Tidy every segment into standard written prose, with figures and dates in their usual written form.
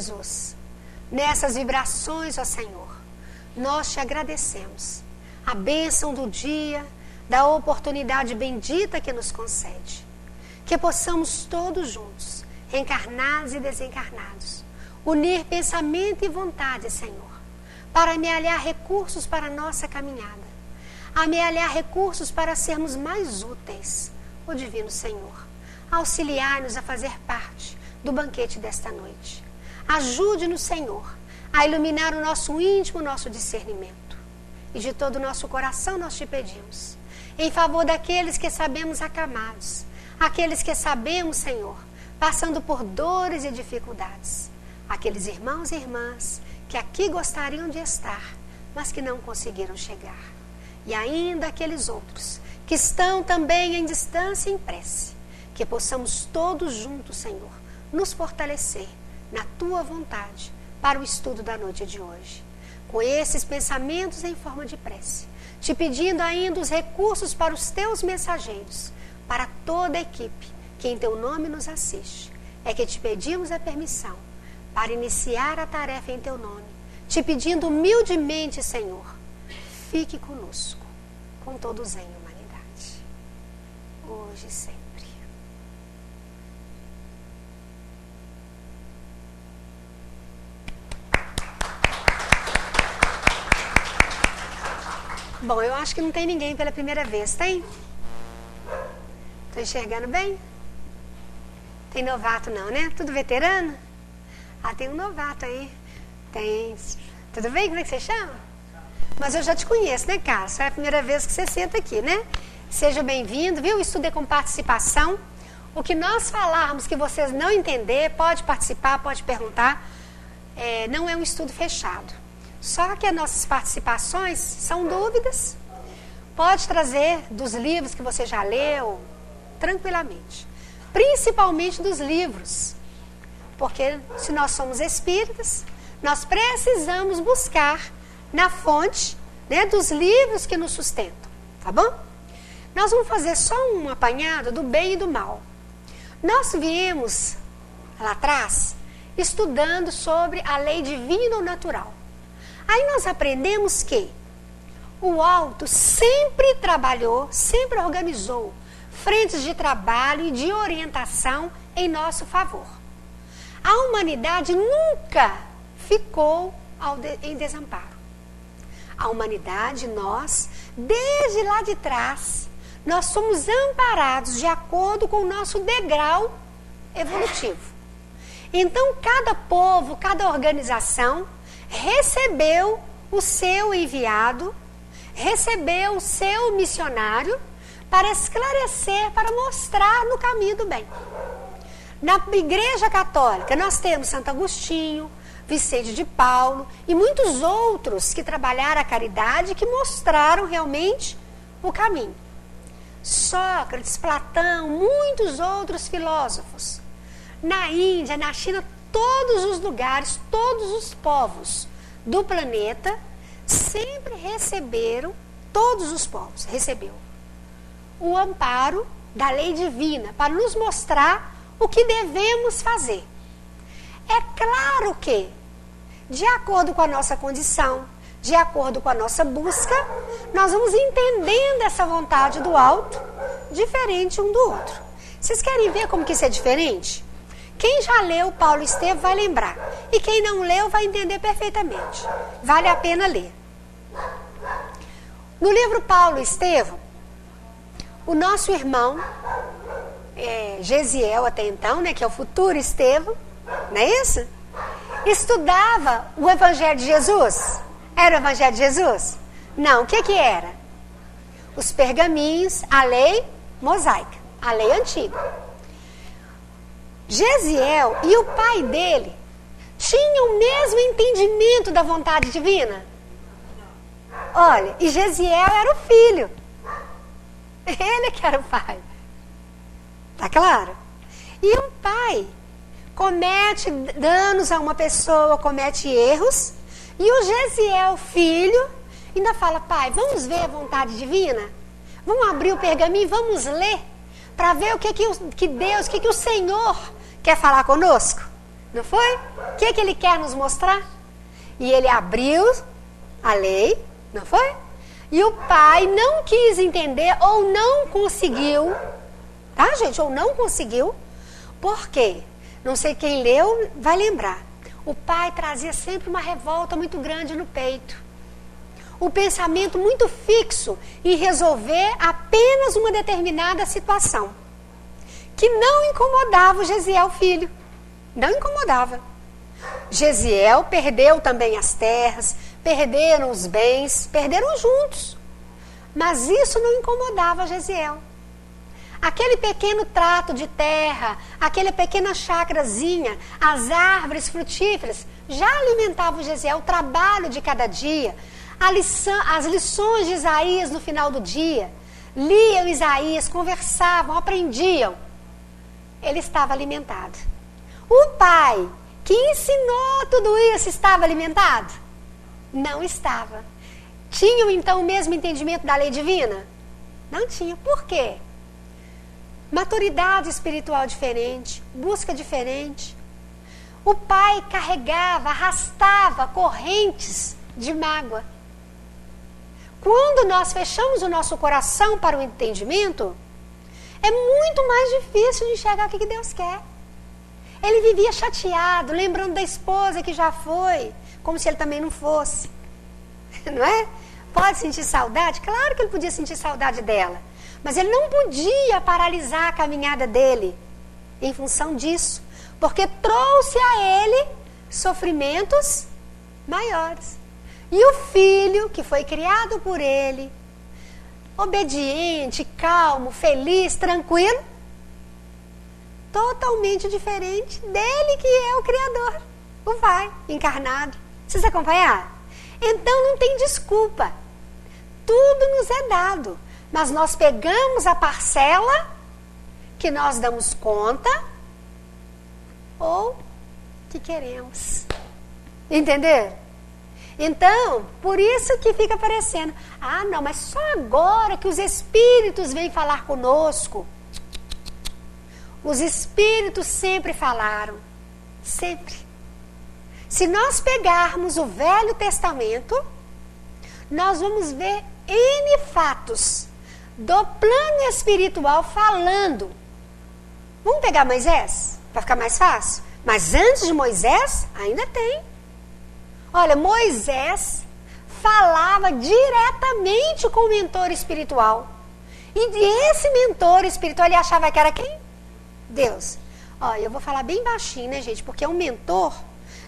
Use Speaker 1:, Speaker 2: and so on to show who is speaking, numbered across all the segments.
Speaker 1: Jesus, nessas vibrações, ó Senhor, nós te agradecemos a bênção do dia, da oportunidade bendita que nos concede. Que possamos todos juntos, encarnados e desencarnados, unir pensamento e vontade, Senhor, para amealhar recursos para a nossa caminhada, amealhar recursos para sermos mais úteis. Ó Divino Senhor, auxiliai-nos a fazer parte do banquete desta noite. Ajude-nos, Senhor, a iluminar o nosso íntimo, o nosso discernimento. E de todo o nosso coração nós te pedimos, em favor daqueles que sabemos acamados, aqueles que sabemos, Senhor, passando por dores e dificuldades, aqueles irmãos e irmãs que aqui gostariam de estar, mas que não conseguiram chegar, e ainda aqueles outros que estão também em distância e em prece, que possamos todos juntos, Senhor, nos fortalecer na Tua vontade para o estudo da noite de hoje. Com esses pensamentos em forma de prece, te pedindo ainda os recursos para os Teus mensageiros, para toda a equipe que em Teu nome nos assiste, é que te pedimos a permissão para iniciar a tarefa em Teu nome, te pedindo humildemente, Senhor, fique conosco, com todos em humanidade, hoje e sempre. Bom, eu acho que não tem ninguém pela primeira vez, tem? Estou enxergando bem? Tem novato não, né? Tudo veterano? Ah, tem um novato aí. Tem. Tudo bem? Como é que você chama? Mas eu já te conheço, né, Carlos? É a primeira vez que você senta aqui, né? Seja bem-vindo, viu? O estudo é com participação. O que nós falarmos que vocês não entender, pode participar, pode perguntar. Não é um estudo fechado. Só que as nossas participações são dúvidas. Pode trazer dos livros que você já leu, tranquilamente. Principalmente dos livros. Porque se nós somos espíritas, nós precisamos buscar na fonte, né, dos livros que nos sustentam. Tá bom? Nós vamos fazer só um apanhado do bem e do mal. Nós viemos lá atrás estudando sobre a lei divina ou natural. Aí nós aprendemos que o alto sempre trabalhou, sempre organizou frentes de trabalho e de orientação em nosso favor. A humanidade nunca ficou em desamparo. A humanidade, nós, desde lá de trás, nós somos amparados de acordo com o nosso degrau evolutivo. Então, cada povo, cada organização recebeu o seu enviado, recebeu o seu missionário para esclarecer, para mostrar no caminho do bem. Na Igreja Católica nós temos Santo Agostinho, Vicente de Paulo e muitos outros que trabalharam a caridade, que mostraram realmente o caminho. Sócrates, Platão, muitos outros filósofos. Na Índia, na China, todos os lugares, todos os povos do planeta sempre receberam, todos os povos receberam o amparo da lei divina para nos mostrar o que devemos fazer. É claro que, de acordo com a nossa condição, de acordo com a nossa busca, nós vamos entendendo essa vontade do alto, diferente um do outro. Vocês querem ver como que isso é diferente? Quem já leu Paulo Estevam vai lembrar. E quem não leu vai entender perfeitamente. Vale a pena ler. No livro Paulo Estevam, o nosso irmão, Gesiel até então, né, que é o futuro Estevam, não é isso? Estudava o Evangelho de Jesus. Era o Evangelho de Jesus? Não, o que era? Os pergaminhos, a lei mosaica, a lei antiga. Gesiel e o pai dele tinham o mesmo entendimento da vontade divina? Olha, e Gesiel era o filho. Ele que era o pai. Tá claro? E o pai comete danos a uma pessoa, comete erros, e o Gesiel, filho, ainda fala: pai, vamos ver a vontade divina? Vamos abrir o pergaminho, vamos ler, para ver o que Deus, o que o Senhor quer falar conosco? Não foi? O que ele quer nos mostrar? E ele abriu a lei, não foi? E o pai não quis entender ou não conseguiu, tá, gente? Ou não conseguiu. Por quê? Não sei quem leu vai lembrar. O pai trazia sempre uma revolta muito grande no peito. O pensamento muito fixo em resolver apenas uma determinada situação. Que não incomodava o Gesiel filho. Não incomodava. Gesiel perdeu também as terras, perderam os bens, perderam juntos. Mas isso não incomodava Gesiel. Aquele pequeno trato de terra, aquela pequena chácarazinha, as árvores frutíferas, já alimentavam o Gesiel, o trabalho de cada dia, as lições de Isaías no final do dia. Liam Isaías, conversavam, aprendiam. Ele estava alimentado. O pai que ensinou tudo isso estava alimentado? Não estava. Tinham então o mesmo entendimento da lei divina? Não tinha. Por quê? Maturidade espiritual diferente, busca diferente. O pai carregava, arrastava correntes de mágoa. Quando nós fechamos o nosso coração para o entendimento, é muito mais difícil de enxergar o que Deus quer. Ele vivia chateado, lembrando da esposa que já foi, como se ele também não fosse. Não é? Pode sentir saudade? Claro que ele podia sentir saudade dela. Mas ele não podia paralisar a caminhada dele em função disso. Porque trouxe a ele sofrimentos maiores. E o filho, que foi criado por ele, obediente, calmo, feliz, tranquilo, totalmente diferente dele que é o Criador, o Pai encarnado. Vocês acompanhar? Então não tem desculpa. Tudo nos é dado, mas nós pegamos a parcela que nós damos conta ou que queremos. Entender? Então, por isso que fica parecendo, ah não, mas só agora que os espíritos vêm falar conosco. Os espíritos sempre falaram, sempre. Se nós pegarmos o Velho Testamento, nós vamos ver N fatos do plano espiritual falando. Vamos pegar Moisés, para ficar mais fácil? Mas antes de Moisés, ainda tem. Olha, Moisés falava diretamente com o mentor espiritual. E esse mentor espiritual, ele achava que era quem? Deus. Olha, eu vou falar bem baixinho, né, gente? Porque é um mentor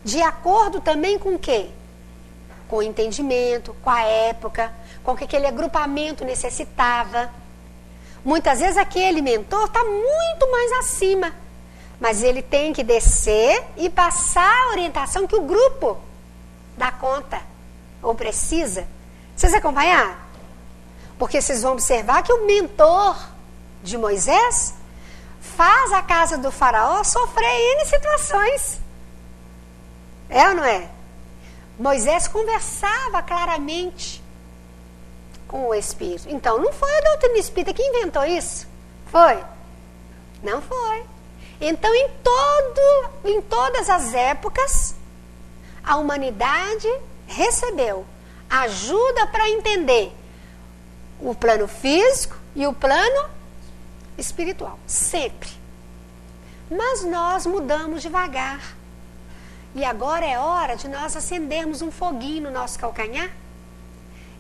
Speaker 1: de acordo também com o quê? Com o entendimento, com a época, com o que aquele agrupamento necessitava. Muitas vezes aquele mentor está muito mais acima, mas ele tem que descer e passar a orientação que o grupo dá conta ou precisa. Vocês acompanhar? Porque vocês vão observar que o mentor de Moisés faz a casa do faraó sofrer N situações. É ou não é? Moisés conversava claramente com o Espírito. Então, não foi a doutrina espírita que inventou isso? Foi? Não foi. Então, em todas as épocas, a humanidade recebeu ajuda para entender o plano físico e o plano espiritual. Sempre. Mas nós mudamos devagar. E agora é hora de nós acendermos um foguinho no nosso calcanhar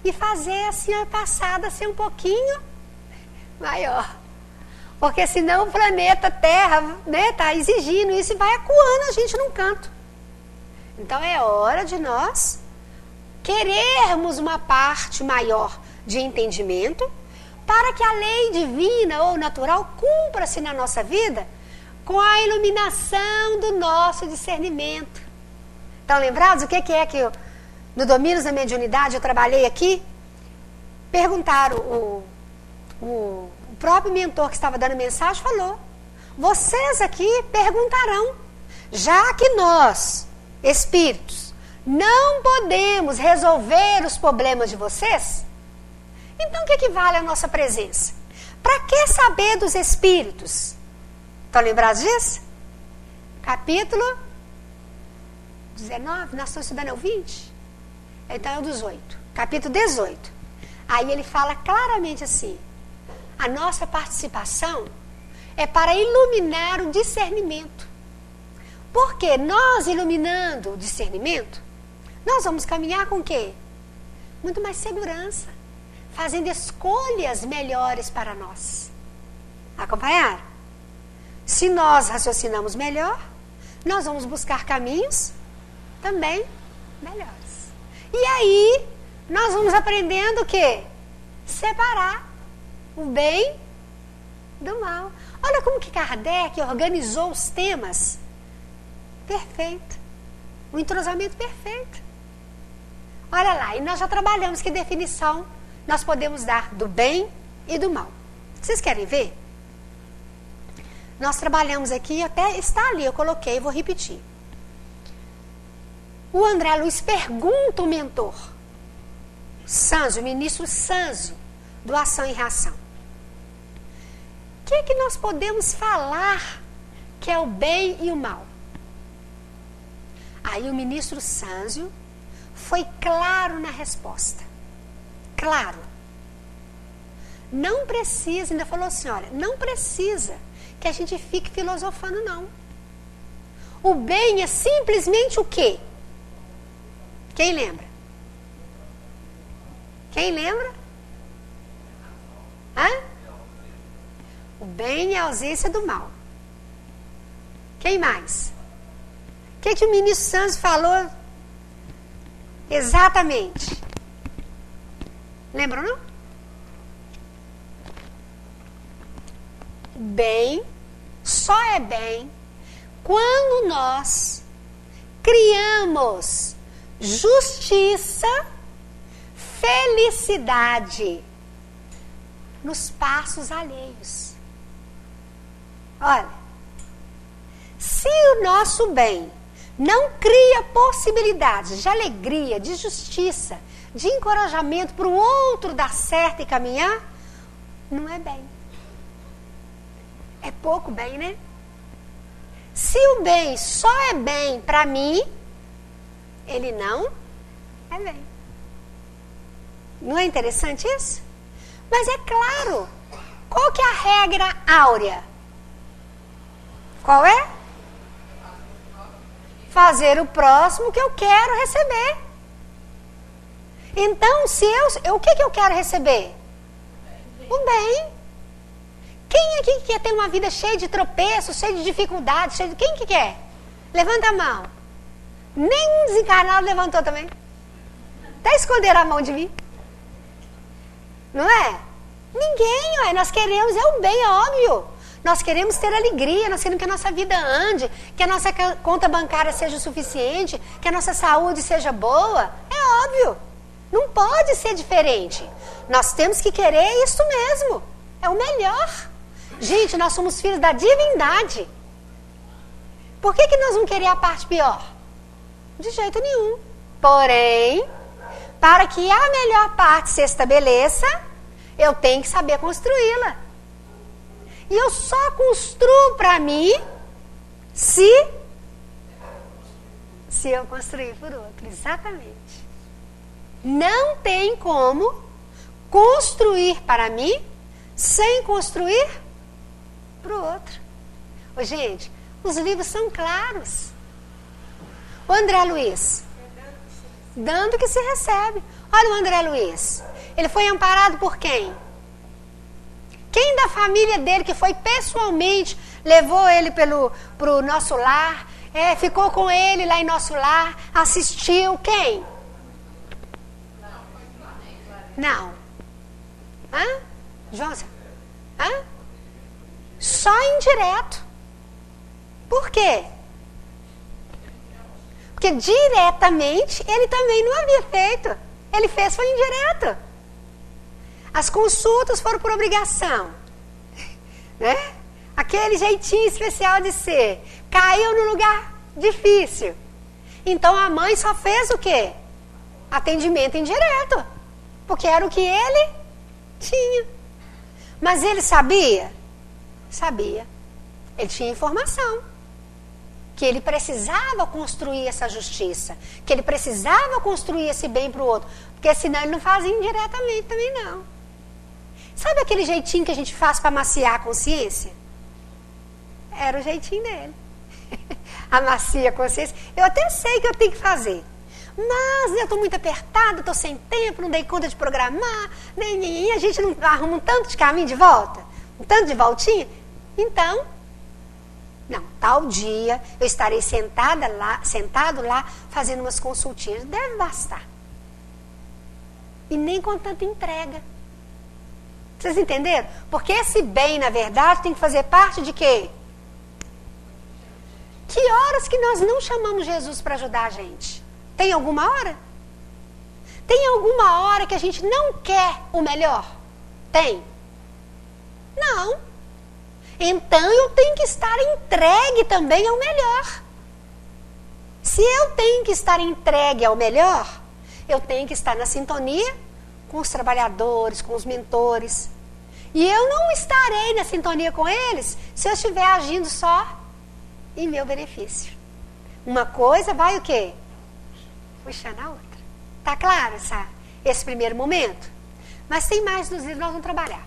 Speaker 1: e fazer assim a passada ser um pouquinho maior. Porque senão o planeta Terra está exigindo isso e vai acuando a gente num canto. Então é hora de nós querermos uma parte maior de entendimento para que a lei divina ou natural cumpra-se na nossa vida com a iluminação do nosso discernimento. Estão lembrados o que é que eu, no Domínios da Mediunidade eu trabalhei aqui? Perguntaram, o próprio mentor que estava dando mensagem falou, vocês aqui perguntarão, já que nós, espíritos, não podemos resolver os problemas de vocês, então o que vale a nossa presença? Para que saber dos espíritos? Estão lembrados disso? Capítulo 19, nós estamos estudando o 20? Então é o 18, capítulo 18. Aí ele fala claramente assim, a nossa participação é para iluminar o discernimento. Porque nós iluminando o discernimento, nós vamos caminhar com o quê? Muito mais segurança, fazendo escolhas melhores para nós. Acompanharam? Se nós raciocinamos melhor, nós vamos buscar caminhos também melhores. E aí, nós vamos aprendendo o quê? Separar o bem do mal. Olha como que Kardec organizou os temas. Perfeito. Um entrosamento perfeito. Olha lá, e nós já trabalhamos que definição nós podemos dar do bem e do mal. Vocês querem ver? Nós trabalhamos aqui, até está ali, eu coloquei, vou repetir. O André Luiz pergunta o mentor, Sanzio, o ministro Sanzio, do Ação e Reação. O que nós podemos falar que é o bem e o mal? Aí o ministro Sanzio foi claro na resposta. Claro. Não precisa, ainda falou assim, olha, não precisa que a gente fique filosofando, não. O bem é simplesmente o quê? Quem lembra? Quem lembra? Hã? O bem é a ausência do mal. Quem mais? O que o ministro Sanzio falou exatamente? Lembram, não? Bem só é bem quando nós criamos justiça, felicidade nos passos alheios. Olha, se o nosso bem não cria possibilidades de alegria, de justiça, de encorajamento para o outro dar certo e caminhar, não é bem. É pouco bem, né? Se o bem só é bem para mim, ele não é bem. Não é interessante isso? Mas é claro, qual que é a regra áurea? Qual é? Fazer o próximo que eu quero receber. Então, se o que eu quero receber? O bem. Quem aqui quer ter uma vida cheia de tropeços, cheia de dificuldades, quem que quer? Levanta a mão. Nenhum desencarnado levantou também. Até esconderam a mão de mim. Não é? Ninguém, ué. Nós queremos, é o bem, é óbvio. Nós queremos ter alegria, nós queremos que a nossa vida ande, que a nossa conta bancária seja o suficiente, que a nossa saúde seja boa. É óbvio. Não pode ser diferente. Nós temos que querer isso mesmo. É o melhor. Gente, nós somos filhos da divindade. Por que nós vamos querer a parte pior? De jeito nenhum. Porém, para que a melhor parte se estabeleça, eu tenho que saber construí-la. E eu só construo para mim se eu construir por outro. Exatamente. Não tem como construir para mim sem construir para o outro. Ô, gente, os livros são claros. O André Luiz, dando que se recebe. Olha o André Luiz, ele foi amparado por quem? Quem da família dele que foi pessoalmente, levou ele pro nosso lar, ficou com ele lá em nosso lar, assistiu, quem? Não. Hã? João? Hã? Só indireto. Por quê? Porque diretamente ele também não havia feito. Ele fez foi indireto. As consultas foram por obrigação. Né? Aquele jeitinho especial de ser. Caiu no lugar difícil. Então a mãe só fez o quê? Atendimento indireto. Porque era o que ele tinha. Mas ele sabia? Sabia. Ele tinha informação. que ele precisava construir essa justiça, que ele precisava construir esse bem para o outro, porque senão ele não fazia indiretamente também não. Sabe aquele jeitinho que a gente faz para amaciar a consciência? Era o jeitinho dele. Amacia a consciência. Eu até sei que eu tenho que fazer, mas eu estou muito apertada, estou sem tempo, não dei conta de programar, a gente não arruma um tanto de caminho de volta, um tanto de voltinha. Então, não, tal dia eu estarei sentado lá fazendo umas consultinhas. Deve bastar. E nem com tanta entrega. Vocês entenderam? Porque esse bem, na verdade, tem que fazer parte de quê? Que horas que nós não chamamos Jesus para ajudar a gente? Tem alguma hora? Tem alguma hora que a gente não quer o melhor? Tem? Não. Então eu tenho que estar entregue também ao melhor. Se eu tenho que estar entregue ao melhor, eu tenho que estar na sintonia com os trabalhadores, com os mentores. E eu não estarei na sintonia com eles se eu estiver agindo só em meu benefício. Uma coisa vai o quê? Puxando a outra. Tá claro esse primeiro momento? Mas tem mais nos livros, nós vamos trabalhar.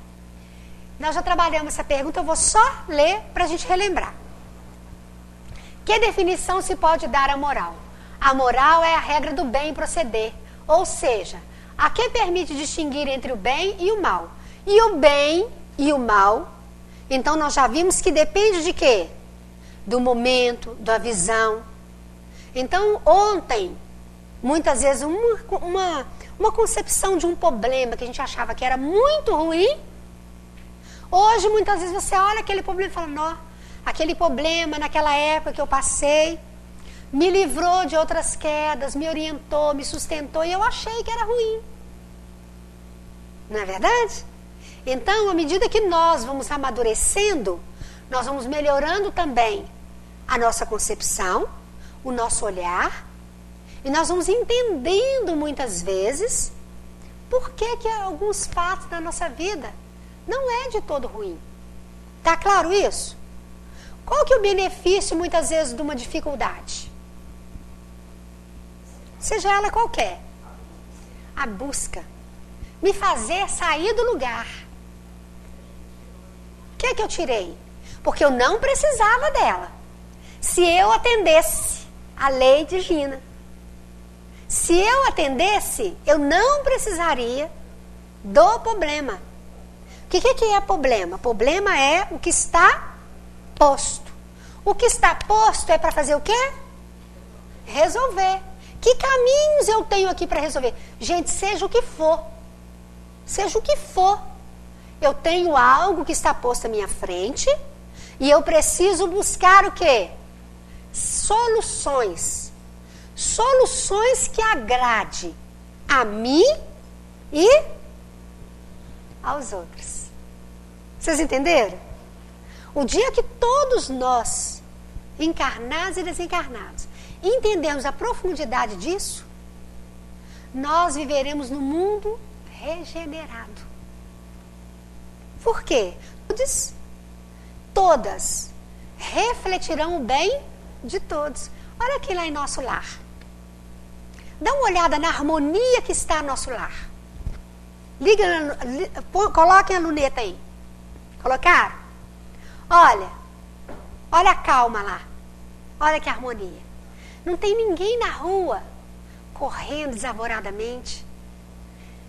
Speaker 1: Nós já trabalhamos essa pergunta, eu vou só ler para a gente relembrar. Que definição se pode dar à moral? A moral é a regra do bem proceder, ou seja, a que permite distinguir entre o bem e o mal. E o bem e o mal, então nós já vimos que depende de quê? Do momento, da visão. Então, ontem, muitas vezes, uma concepção de um problema que a gente achava que era muito ruim, hoje, muitas vezes, você olha aquele problema e fala, não, aquele problema naquela época que eu passei, me livrou de outras quedas, me orientou, me sustentou, e eu achei que era ruim. Não é verdade? Então, à medida que nós vamos amadurecendo, nós vamos melhorando também a nossa concepção, o nosso olhar, e nós vamos entendendo muitas vezes por que alguns fatos da nossa vida não é de todo ruim. Tá claro isso? Qual que é o benefício muitas vezes de uma dificuldade? Seja ela qualquer. A busca. Me fazer sair do lugar. O que é que eu tirei? Porque eu não precisava dela. Se eu atendesse a lei divina, se eu atendesse, eu não precisaria do problema. O que é problema? Problema é o que está posto. O que está posto é para fazer o quê? Resolver. Que caminhos eu tenho aqui para resolver? Gente, seja o que for. Seja o que for. Eu tenho algo que está posto à minha frente e eu preciso buscar o quê? Soluções. Soluções que agrade a mim e aos outros. Vocês entenderam? O dia que todos nós, encarnados e desencarnados, entendermos a profundidade disso, nós viveremos num mundo regenerado. Por quê? Todas refletirão o bem de todos. Olha aqui lá em nosso lar. Dá uma olhada na harmonia que está no nosso lar. Coloquem a luneta aí. Colocaram? Olha a calma lá. Olha que harmonia. Não tem ninguém na rua correndo desavoradamente.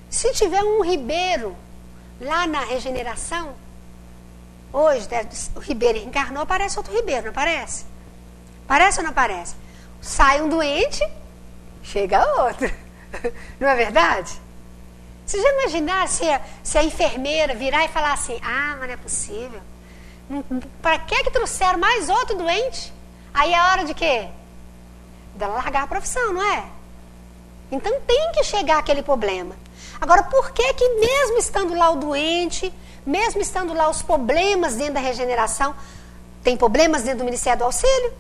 Speaker 1: Se tiver um ribeiro lá na regeneração, hoje o ribeiro encarnou, aparece outro ribeiro, não aparece? Parece ou não parece? Sai um doente, chega outro. Não é verdade? Você já imaginaram se a enfermeira virar e falar assim, mas não é possível. Para que trouxeram mais outro doente? Aí é hora de quê? Dela largar a profissão, não é? Então tem que chegar aquele problema. Agora, por que mesmo estando lá o doente, mesmo estando lá os problemas dentro da regeneração, tem problemas dentro do Ministério do Auxílio?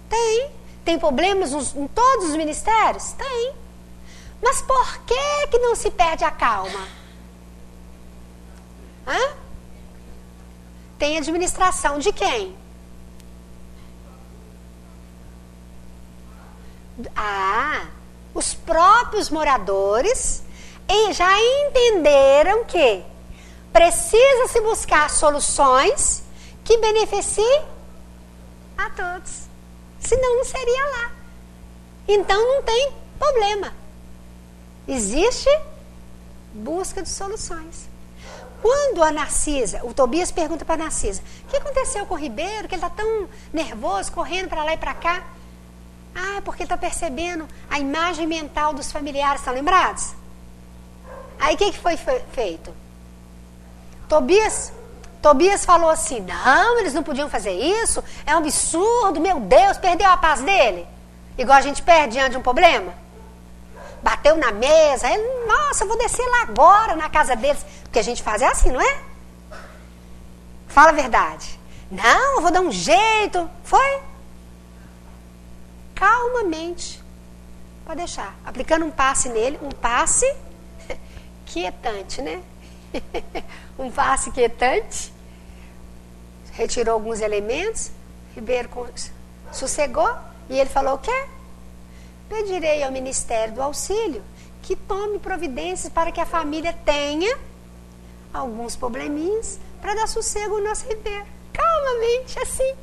Speaker 1: Tem. Tem problemas em todos os ministérios? Tem. Mas por que não se perde a calma? Tem administração de quem? Os próprios moradores já entenderam que precisa se buscar soluções que beneficiem a todos. Senão não seria lá. Então não tem problema. Existe busca de soluções. Quando a Narcisa, o Tobias pergunta para a Narcisa, o que aconteceu com o Ribeiro, que ele está tão nervoso, correndo para lá e para cá? É porque ele está percebendo a imagem mental dos familiares, estão lembrados? Aí o que foi feito? Tobias falou assim, não, eles não podiam fazer isso, é um absurdo, meu Deus, perdeu a paz dele. Igual a gente perde diante de um problema. Bateu na mesa, ele, nossa, eu vou descer lá agora na casa deles. Porque a gente faz assim, não é? Fala a verdade. Não, eu vou dar um jeito. Foi? Calmamente. Pode deixar. Aplicando um passe nele, um passe quietante, né? Um passe quietante. Retirou alguns elementos. Ribeiro sossegou. E ele falou o quê? Pedirei ao Ministério do Auxílio que tome providências para que a família tenha alguns probleminhas para dar sossego ao nosso Ribeiro. Calmamente, assim.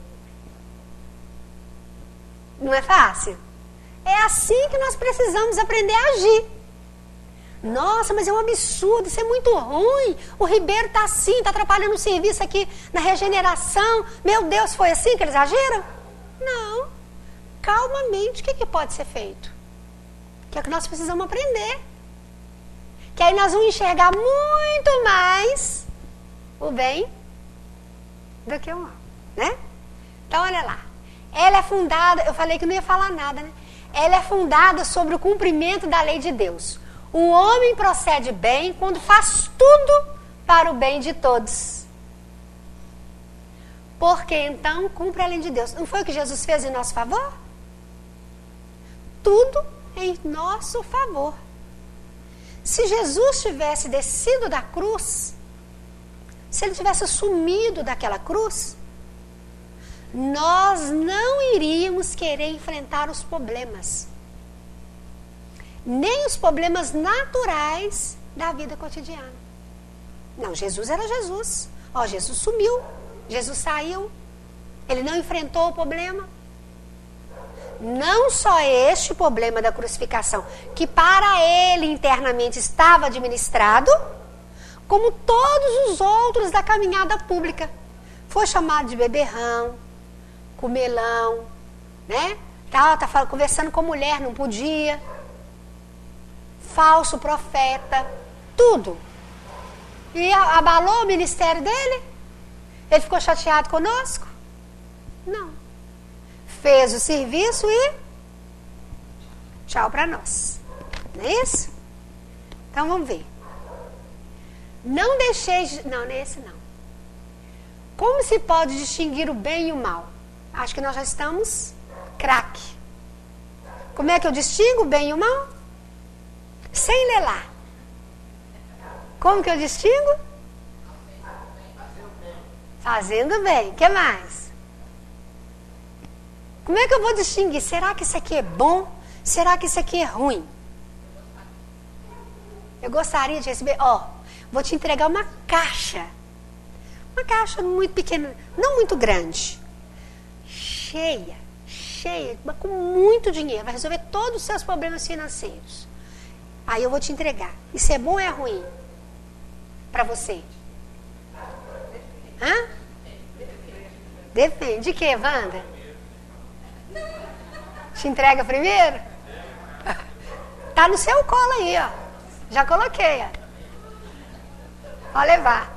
Speaker 1: Não é fácil? É assim que nós precisamos aprender a agir. Nossa, mas é um absurdo, isso é muito ruim. O Ribeiro está assim, está atrapalhando o serviço aqui na regeneração. Meu Deus, foi assim que eles agiram? Não. Calmamente, o que pode ser feito? Que é o que nós precisamos aprender. Que aí nós vamos enxergar muito mais o bem do que o mal, né? Então, olha lá. Ela é fundada, eu falei que não ia falar nada, né? Ela é fundada sobre o cumprimento da lei de Deus. O homem procede bem quando faz tudo para o bem de todos. Porque então cumpre a lei de Deus. Não foi o que Jesus fez em nosso favor? Tudo em nosso favor. Se Jesus tivesse descido da cruz, se ele tivesse sumido daquela cruz, nós não iríamos querer enfrentar os problemas, nem os problemas naturais da vida cotidiana. Não, Jesus era Jesus. Jesus sumiu, Jesus saiu, ele não enfrentou o problema. Não só este problema da crucificação, que para ele internamente estava administrado, como todos os outros da caminhada pública. Foi chamado de beberrão, comelão, né? Tá conversando com mulher, não podia. Falso profeta, tudo. E abalou o ministério dele? Ele ficou chateado conosco? Não. Fez o serviço e tchau para nós. Não é isso? Então vamos ver. Não deixeis... Não, não é esse não. Como se pode distinguir o bem e o mal? Acho que nós já estamos craque. Como é que eu distingo o bem e o mal? Sem ler lá. Como que eu distingo? Fazendo bem. O que mais? Como é que eu vou distinguir? Será que isso aqui é bom? Será que isso aqui é ruim? Eu gostaria de receber... vou te entregar uma caixa. Uma caixa muito pequena, não muito grande. Cheia, mas com muito dinheiro. Vai resolver todos os seus problemas financeiros. Aí eu vou te entregar. Isso é bom ou é ruim? Para você? Hã? Depende. De quê, Wanda? Te entrega primeiro? Tá no seu colo aí, ó. Já coloquei, ó. Pode levar.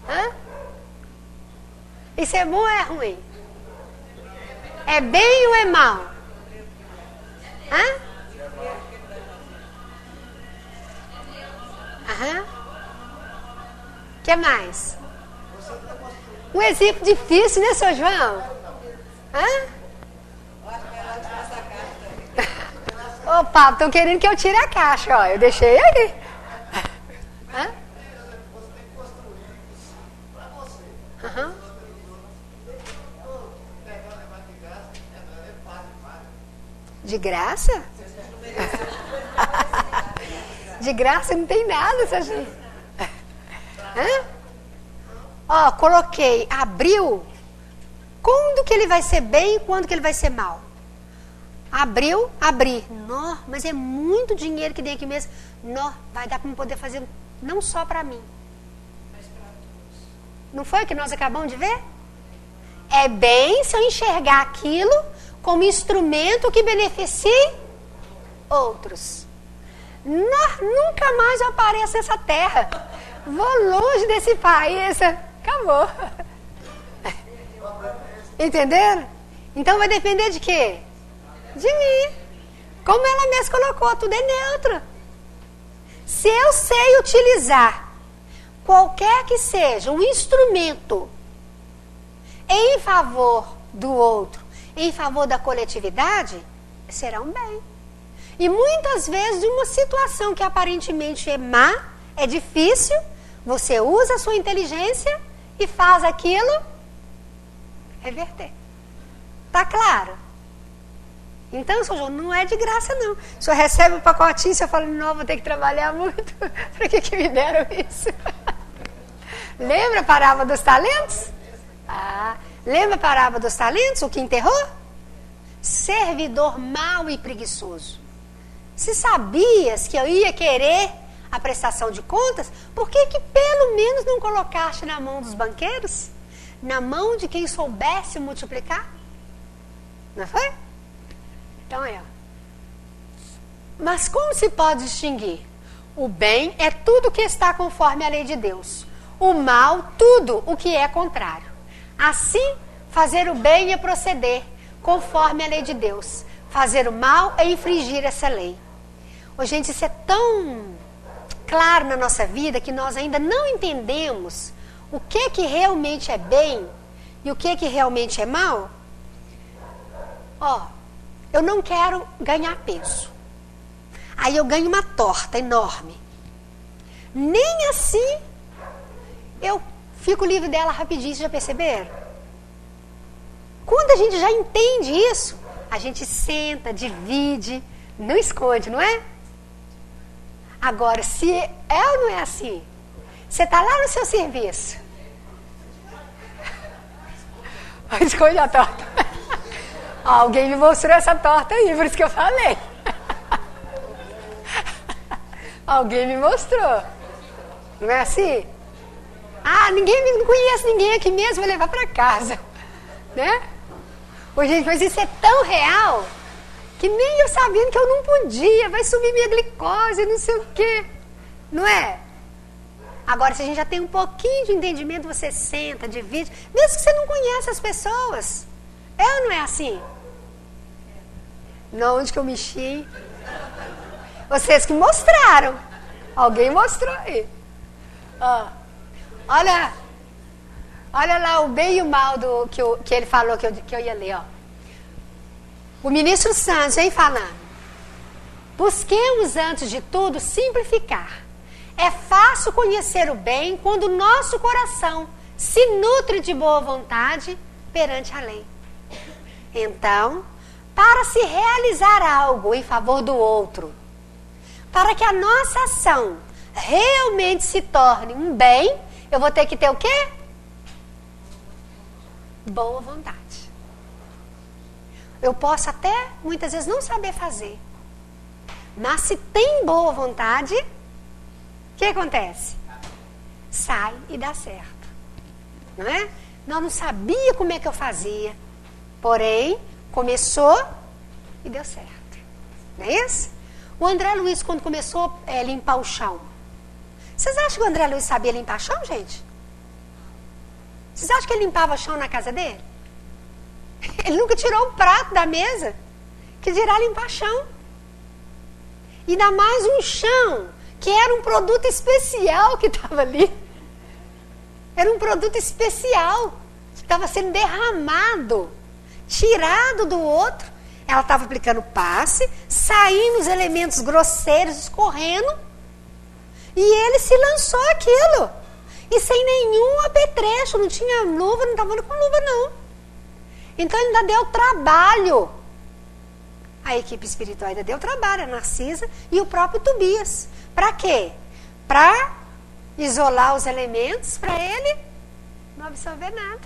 Speaker 1: Hã? Isso é bom ou é ruim? É bem ou é mal? Hã? Aham. O que mais? Um exemplo difícil, né, seu João? Hã? Ô, Pablo, estão querendo que eu tire a caixa, ó. Eu deixei aí. Hã? Uhum. graça? De graça não tem nada, essa gente. Ó, coloquei, abriu. Quando que ele vai ser bem e quando que ele vai ser mal? Abriu, abri. Nó, mas é muito dinheiro que tem aqui mesmo. Nó, vai dar para poder fazer, não só para mim. Mas para todos. Não foi o que nós acabamos de ver? É bem se eu enxergar aquilo como instrumento que beneficie outros. Nunca mais eu apareço nessa terra. Vou longe desse país. Acabou. Entenderam? Então vai depender de quê? De mim. Como ela mesma colocou, tudo é neutro. Se eu sei utilizar qualquer que seja um instrumento em favor do outro, em favor da coletividade, será um bem. E muitas vezes, uma situação que aparentemente é má, é difícil, você usa a sua inteligência e faz aquilo reverter. Tá claro? Então, seu João, não é de graça, não. O senhor recebe um pacotinho e você fala, não, vou ter que trabalhar muito. Para que me deram isso? Lembra a parábola dos talentos? Lembra a parábola dos talentos? O que enterrou? Servidor mau e preguiçoso. Se sabias que eu ia querer a prestação de contas, por que pelo menos não colocaste na mão dos banqueiros? Na mão de quem soubesse multiplicar? Não foi? Então mas como se pode distinguir? O bem é tudo que está conforme a lei de Deus. O mal, tudo o que é contrário. Assim, fazer o bem é proceder conforme a lei de Deus. Fazer o mal é infringir essa lei. Gente, isso é tão claro na nossa vida que nós ainda não entendemos o que realmente é bem e o que realmente é mal. Eu não quero ganhar peso. Aí eu ganho uma torta enorme. Nem assim eu fico livre dela rapidinho, vocês já perceberam? Quando a gente já entende isso, a gente senta, divide, não esconde, não é? Agora, se é ou não é assim, você está lá no seu serviço. Esconde a torta. Alguém me mostrou essa torta aí, por isso que eu falei. Alguém me mostrou. Não é assim? Não conheço ninguém aqui mesmo, vou levar para casa. Né? Gente, mas isso é tão real que nem eu sabendo que eu não podia, vai subir minha glicose, não sei o quê. Não é? Agora, se a gente já tem um pouquinho de entendimento, você senta, divide, mesmo que você não conhece as pessoas. É ou não é assim? Não, onde que eu mexi? Vocês que mostraram. Alguém mostrou aí. Olha lá o bem e o mal que ele falou que eu ia ler. O ministro Santos vem falando. Busquemos antes de tudo simplificar. É fácil conhecer o bem quando o nosso coração se nutre de boa vontade perante a lei. Então, para se realizar algo em favor do outro, para que a nossa ação realmente se torne um bem, eu vou ter que ter o quê? Boa vontade. Eu posso até, muitas vezes, não saber fazer. Mas se tem boa vontade, o que acontece? Sai e dá certo. Não é? Eu não sabia como é que eu fazia. Porém, começou e deu certo. Não é isso? O André Luiz, quando começou a limpar o chão. Vocês acham que o André Luiz sabia limpar chão, gente? Vocês acham que ele limpava chão na casa dele? Ele nunca tirou o prato da mesa. Que dirá limpar chão. E ainda mais um chão que era um produto especial que estava ali. Era um produto especial que estava sendo derramado, tirado do outro. Ela estava aplicando passe, saindo os elementos grosseiros, escorrendo. E ele se lançou aquilo. E sem nenhum apetrecho, não tinha luva, não estava com luva não. Então ele ainda deu trabalho. A equipe espiritual ainda deu trabalho, a Narcisa e o próprio Tobias. Para quê? Para isolar os elementos, para ele não absorver nada.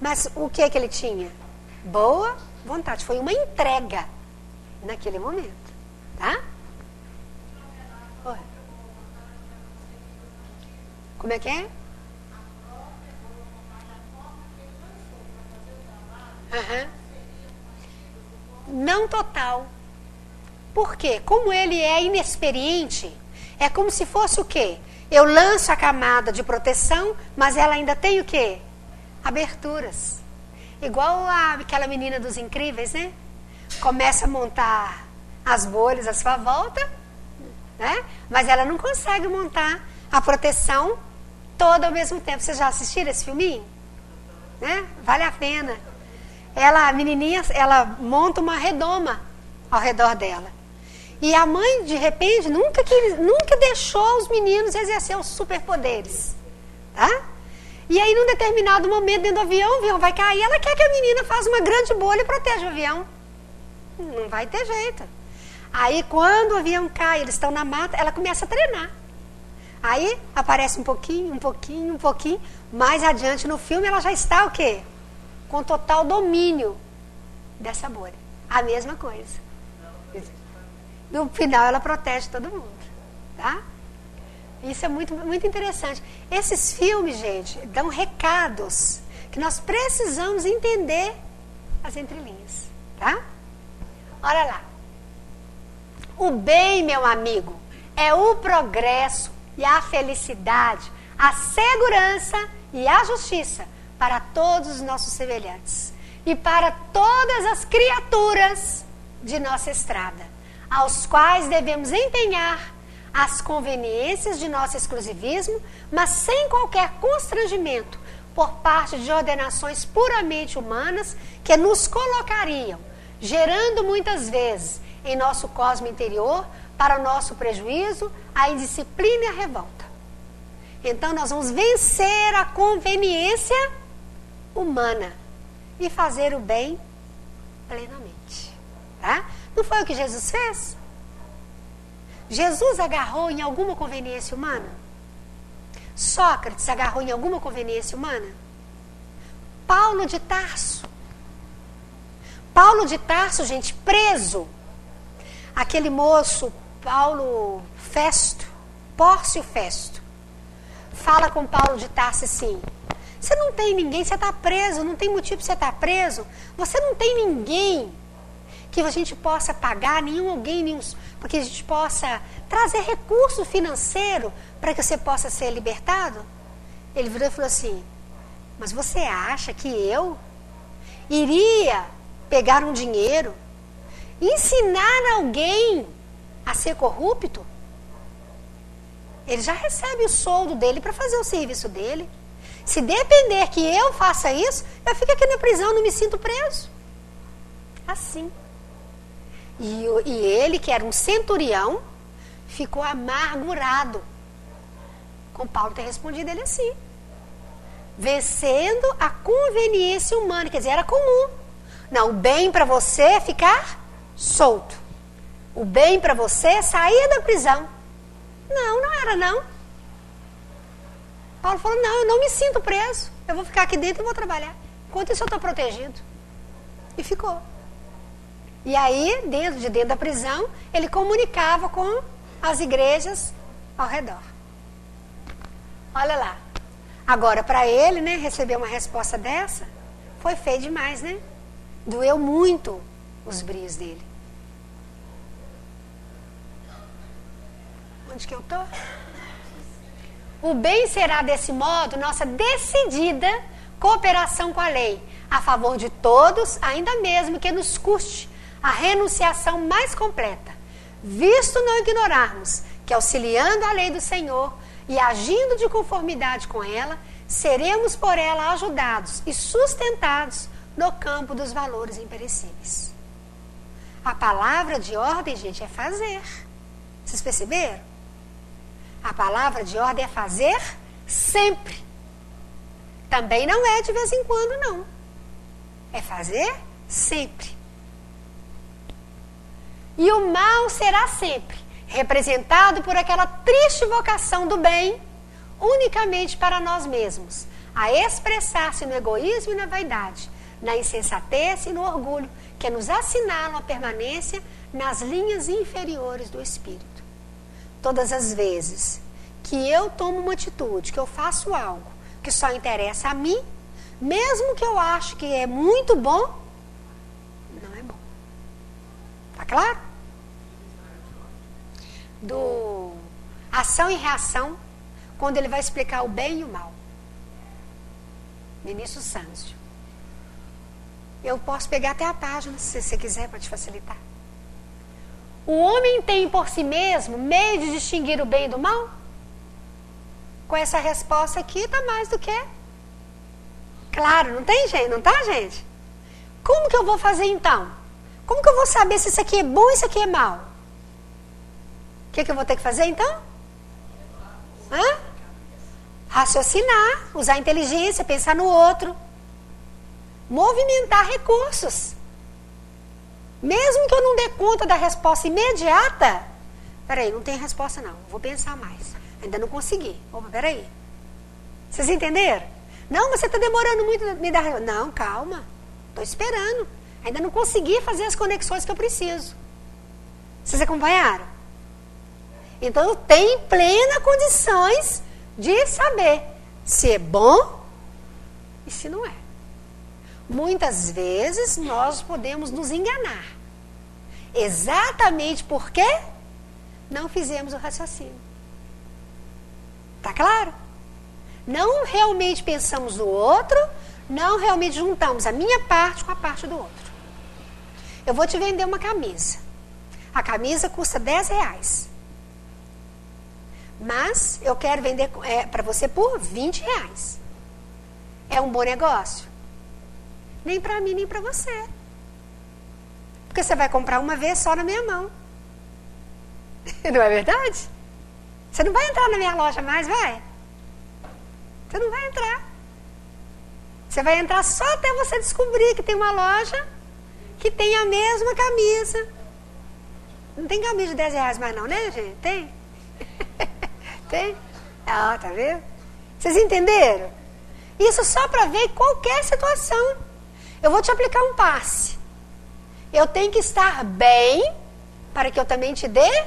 Speaker 1: Mas o que ele tinha? Boa vontade. Foi uma entrega naquele momento. Tá? Oi. Como é que é? Não total. Por quê? Como ele é inexperiente, é como se fosse o quê? Eu lanço a camada de proteção, mas ela ainda tem o quê? Aberturas. Igual aquela menina dos Incríveis, né? Começa a montar as bolhas à sua volta, né? Mas ela não consegue montar a proteção toda ao mesmo tempo. Vocês já assistiram esse filminho? Né? Vale a pena. A menininha, ela monta uma redoma ao redor dela. E a mãe, de repente, nunca deixou os meninos exercer os superpoderes. Tá? E aí, num determinado momento, dentro do avião, o avião vai cair, ela quer que a menina faça uma grande bolha e proteja o avião. Não vai ter jeito. Aí, quando o avião cai, eles estão na mata, ela começa a treinar. Aí, aparece um pouquinho, mais adiante no filme, ela já está o quê? Com total domínio dessa bolha. A mesma coisa. No final, ela protege todo mundo. Tá? Isso é muito, muito interessante. Esses filmes, gente, dão recados que nós precisamos entender as entrelinhas. Tá? Olha lá. O bem, meu amigo, é o progresso e a felicidade, a segurança e a justiça para todos os nossos semelhantes e para todas as criaturas de nossa estrada, aos quais devemos empenhar as conveniências de nosso exclusivismo, mas sem qualquer constrangimento por parte de ordenações puramente humanas que nos colocariam, gerando muitas vezes em nosso cosmo interior, para o nosso prejuízo, a indisciplina e a revolta. Então nós vamos vencer a conveniência humana e fazer o bem plenamente. Tá? Não foi o que Jesus fez? Jesus agarrou em alguma conveniência humana? Sócrates agarrou em alguma conveniência humana? Paulo de Tarso. Paulo de Tarso, gente, preso. Aquele moço, Paulo Festo, Pórcio Festo, fala com Paulo de Tarso assim: você não tem ninguém, você está preso, não tem motivo para você estar preso, você não tem ninguém que a gente possa pagar, porque a gente possa trazer recurso financeiro para que você possa ser libertado? Ele virou e falou assim: mas você acha que eu iria pegar um dinheiro, ensinar alguém a ser corrupto? Ele já recebe o soldo dele para fazer o serviço dele. Se depender que eu faça isso, eu fico aqui na prisão, não me sinto preso. Assim. E ele, que era um centurião, ficou amargurado com Paulo ter respondido ele assim, vencendo a conveniência humana. Quer dizer, era comum. Não, o bem para você é ficar solto. O bem para você é sair da prisão. Não era não. Paulo falou: não, eu não me sinto preso. Eu vou ficar aqui dentro e vou trabalhar. Enquanto isso eu estou protegido. E ficou. E aí, dentro da prisão, ele comunicava com as igrejas ao redor. Olha lá. Agora, para ele, né, receber uma resposta dessa, foi feio demais, né? Doeu muito os brios dele. Onde que eu estou? O bem será, desse modo, nossa decidida cooperação com a lei, a favor de todos, ainda mesmo que nos custe a renunciação mais completa, visto não ignorarmos que, auxiliando a lei do Senhor e agindo de conformidade com ela, seremos por ela ajudados e sustentados no campo dos valores imperecíveis. A palavra de ordem, gente, é fazer. Vocês perceberam? A palavra de ordem é fazer sempre. Também não é de vez em quando, não. É fazer sempre. E o mal será sempre representado por aquela triste vocação do bem, unicamente para nós mesmos, a expressar-se no egoísmo e na vaidade, na insensatez e no orgulho, que nos assinalam a permanência nas linhas inferiores do espírito. Todas as vezes que eu tomo uma atitude, que eu faço algo que só interessa a mim, mesmo que eu acho que é muito bom, não é bom. Tá claro? Do Ação e Reação, quando ele vai explicar o bem e o mal. Ministro Sâncio. Eu posso pegar até a página, se você quiser, para te facilitar. O homem tem por si mesmo meio de distinguir o bem do mal? Com essa resposta aqui, tá mais do que claro, não tem gente, não tá, gente? Como que eu vou fazer então? Como que eu vou saber se isso aqui é bom e isso aqui é mal? O que eu vou ter que fazer então? Raciocinar, usar a inteligência, pensar no outro. Movimentar recursos. Mesmo que eu não dê conta da resposta imediata, peraí, não tem resposta não, vou pensar mais. Ainda não consegui. Opa, peraí. Vocês entenderam? Não, você está demorando muito a me dar resposta. Não, calma. Estou esperando. Ainda não consegui fazer as conexões que eu preciso. Vocês acompanharam? Então eu tenho plena condições de saber se é bom e se não é. Muitas vezes nós podemos nos enganar. Exatamente porque não fizemos o raciocínio. Tá claro? Não realmente pensamos no outro, não realmente juntamos a minha parte com a parte do outro. Eu vou te vender uma camisa. A camisa custa R$10. Mas eu quero vender para você por R$20. É um bom negócio? Nem para mim, nem para você. Porque você vai comprar uma vez só na minha mão. Não é verdade? Você não vai entrar na minha loja mais, vai? Você não vai entrar. Você vai entrar só até você descobrir que tem uma loja que tem a mesma camisa. Não tem camisa de R$10 mais não, né, gente? Tem? Tem? Ah, tá vendo? Vocês entenderam? Isso só para ver qualquer situação. Eu vou te aplicar um passe. Eu tenho que estar bem para que eu também te dê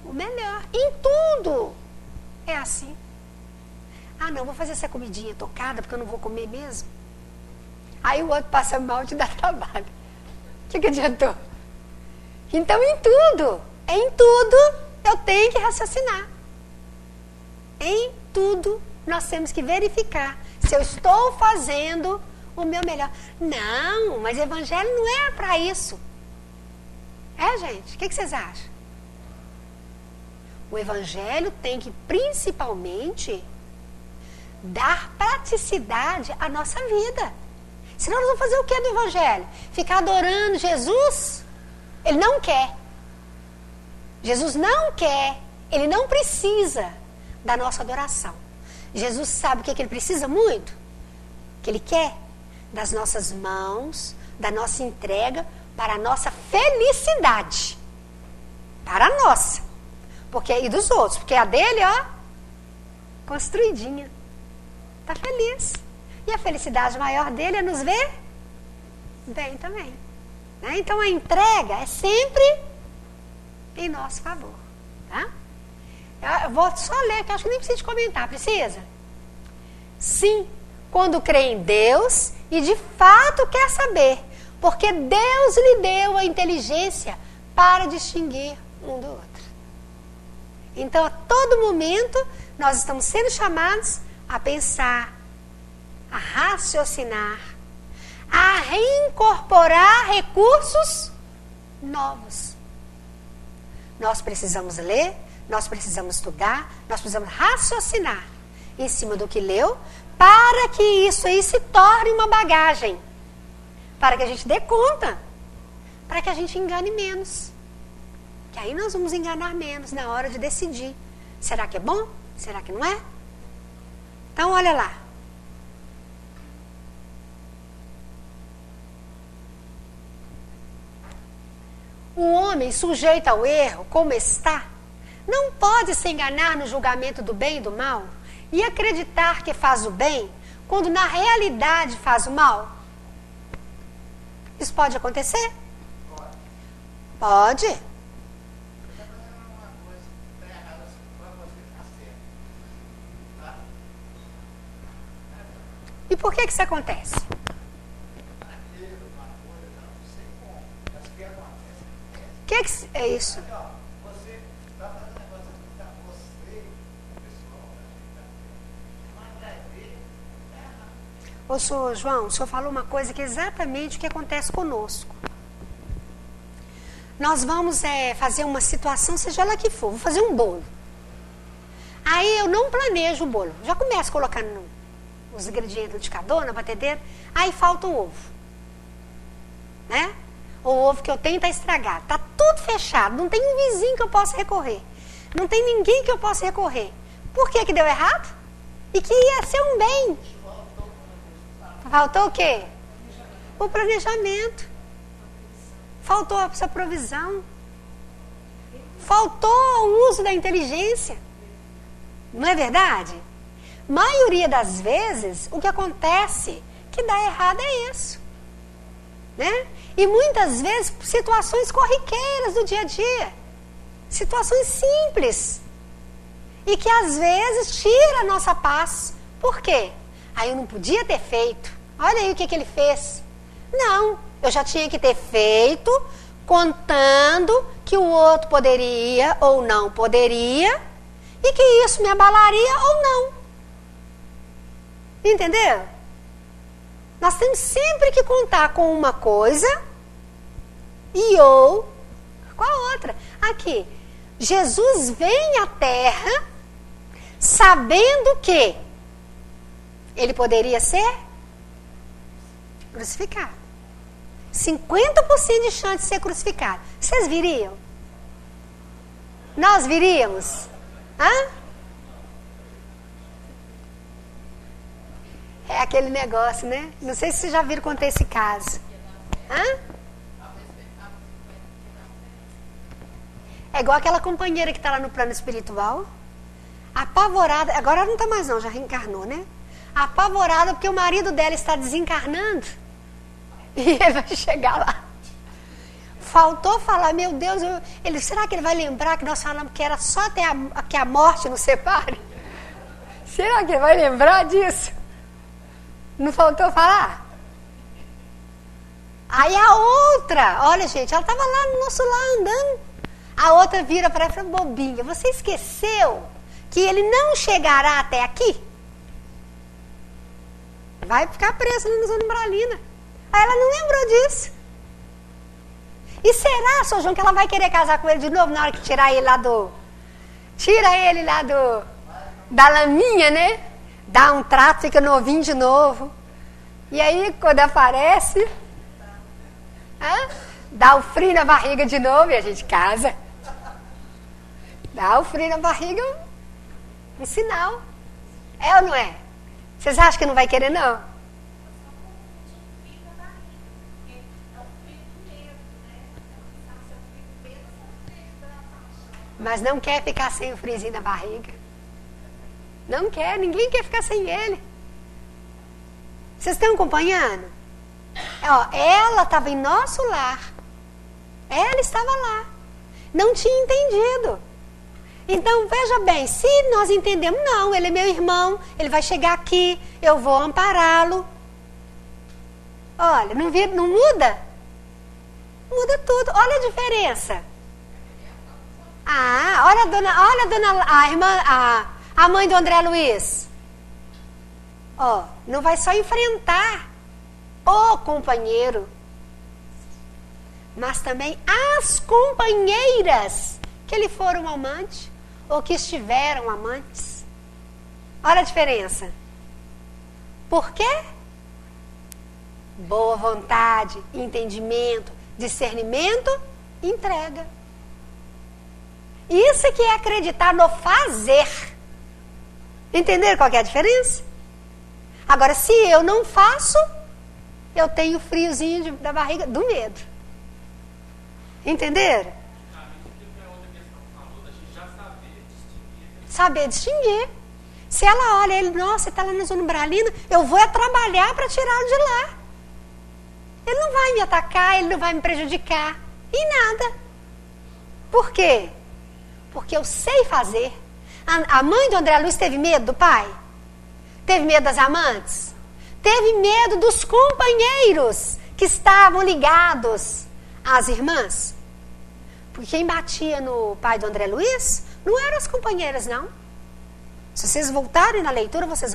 Speaker 1: o melhor. Em tudo. É assim. Ah, não, vou fazer essa comidinha tocada porque eu não vou comer mesmo. Aí o outro passa mal e te dá trabalho. O que adiantou? Então, em tudo eu tenho que raciocinar. Em tudo nós temos que verificar se eu estou fazendo o meu melhor. Não, mas evangelho não é para isso. É, gente? O que vocês acham? O evangelho tem que principalmente dar praticidade à nossa vida. Senão nós vamos fazer o que do evangelho? Ficar adorando Jesus? Ele não quer. Jesus não quer. Ele não precisa da nossa adoração. Jesus sabe o que ele precisa muito? Que ele quer das nossas mãos, da nossa entrega para a nossa felicidade. Para a nossa. E dos outros. Porque a dele, ó, construidinha. Está feliz. E a felicidade maior dele é nos ver bem também. Né? Então a entrega é sempre em nosso favor. Tá? Eu vou só ler, que eu acho que nem precisa de comentar. Precisa? Sim, quando crê em Deus e de fato quer saber. Porque Deus lhe deu a inteligência para distinguir um do outro. Então, a todo momento, nós estamos sendo chamados a pensar, a raciocinar, a reincorporar recursos novos. Nós precisamos ler, nós precisamos estudar, nós precisamos raciocinar em cima do que leu, para que isso aí se torne uma bagagem, para que a gente dê conta, para que a gente engane menos. Que aí nós vamos enganar menos na hora de decidir. Será que é bom? Será que não é? Então, olha lá. O homem sujeito ao erro, como está, não pode se enganar no julgamento do bem e do mal e acreditar que faz o bem quando na realidade faz o mal. Isso pode acontecer? Pode. E por que isso acontece? O que é isso? Ô, senhor João, o senhor falou uma coisa que é exatamente o que acontece conosco. Nós vamos fazer uma situação, seja ela que for, vou fazer um bolo. Aí eu não planejo o bolo, já começo colocando os ingredientes do liquidificador, na batedeira, aí falta o ovo. Né? O ovo que eu tenho está estragado, está tudo fechado, não tem um vizinho que eu possa recorrer, não tem ninguém que eu possa recorrer. Por que deu errado? E que ia ser um bem. Faltou o quê? O planejamento. Faltou essa provisão. Faltou o uso da inteligência. Não é verdade? Maioria das vezes, o que acontece que dá errado é isso. Né? E muitas vezes, situações corriqueiras do dia a dia. Situações simples. E que às vezes tira a nossa paz. Por quê? Aí eu não podia ter feito. Olha aí o que ele fez. Não, eu já tinha que ter feito, contando que o outro poderia ou não poderia, e que isso me abalaria ou não. Entendeu? Nós temos sempre que contar com uma coisa e ou com a outra. Aqui, Jesus vem à Terra sabendo que ele poderia ser crucificado. 50% de chance de ser crucificado. Vocês viriam? Nós viríamos? Hã? É aquele negócio, né? Não sei se vocês já viram contar esse caso. Hã? É igual aquela companheira que está lá no plano espiritual, apavorada, agora ela não está mais não, já reencarnou, né? Apavorada porque o marido dela está desencarnando e ele vai chegar lá. Faltou falar, meu Deus, será que ele vai lembrar que nós falamos que era só até que a morte nos separe? Será que ele vai lembrar disso? Não faltou falar? Aí a outra, olha gente, ela estava lá no nosso lar andando. A outra vira para ela e fala, bobinha, você esqueceu que ele não chegará até aqui? Vai ficar preso ali na Zona Umbralina. Aí ela não lembrou disso. E será, Sr. João, que ela vai querer casar com ele de novo na hora que tirar ele lá do... Tira ele lá da laminha, né? Dá um trato, fica novinho de novo. E aí, quando aparece... dá o frio na barriga de novo e a gente casa. Dá o frio na barriga, um sinal. É ou não é? Vocês acham que não vai querer, não? Mas não quer ficar sem o friozinho na barriga. Não quer, ninguém quer ficar sem ele. Vocês estão acompanhando? Ela estava em nosso lar. Ela estava lá. Não tinha entendido. Então, veja bem, se nós entendemos, não, ele é meu irmão, ele vai chegar aqui, eu vou ampará-lo. Olha, não muda? Muda tudo. Olha a diferença. Olha a mãe do André Luiz. Não vai só enfrentar o companheiro, mas também as companheiras que lhe foram amantes ou que estiveram amantes. Olha a diferença. Por quê? Boa vontade, entendimento, discernimento, entrega. Isso que é acreditar no fazer. Entenderam qual que é a diferença? Agora, se eu não faço, eu tenho friozinho da barriga do medo. Entenderam? Saber distinguir. Se ela olha ele, nossa, ele está lá na zona umbralina, eu vou trabalhar para tirá-lo de lá. Ele não vai me atacar, ele não vai me prejudicar. Em nada. Por quê? Porque eu sei fazer. A mãe do André Luiz teve medo do pai? Teve medo das amantes? Teve medo dos companheiros que estavam ligados às irmãs? Porque quem batia no pai do André Luiz não eram as companheiras, não. Se vocês voltarem na leitura, vocês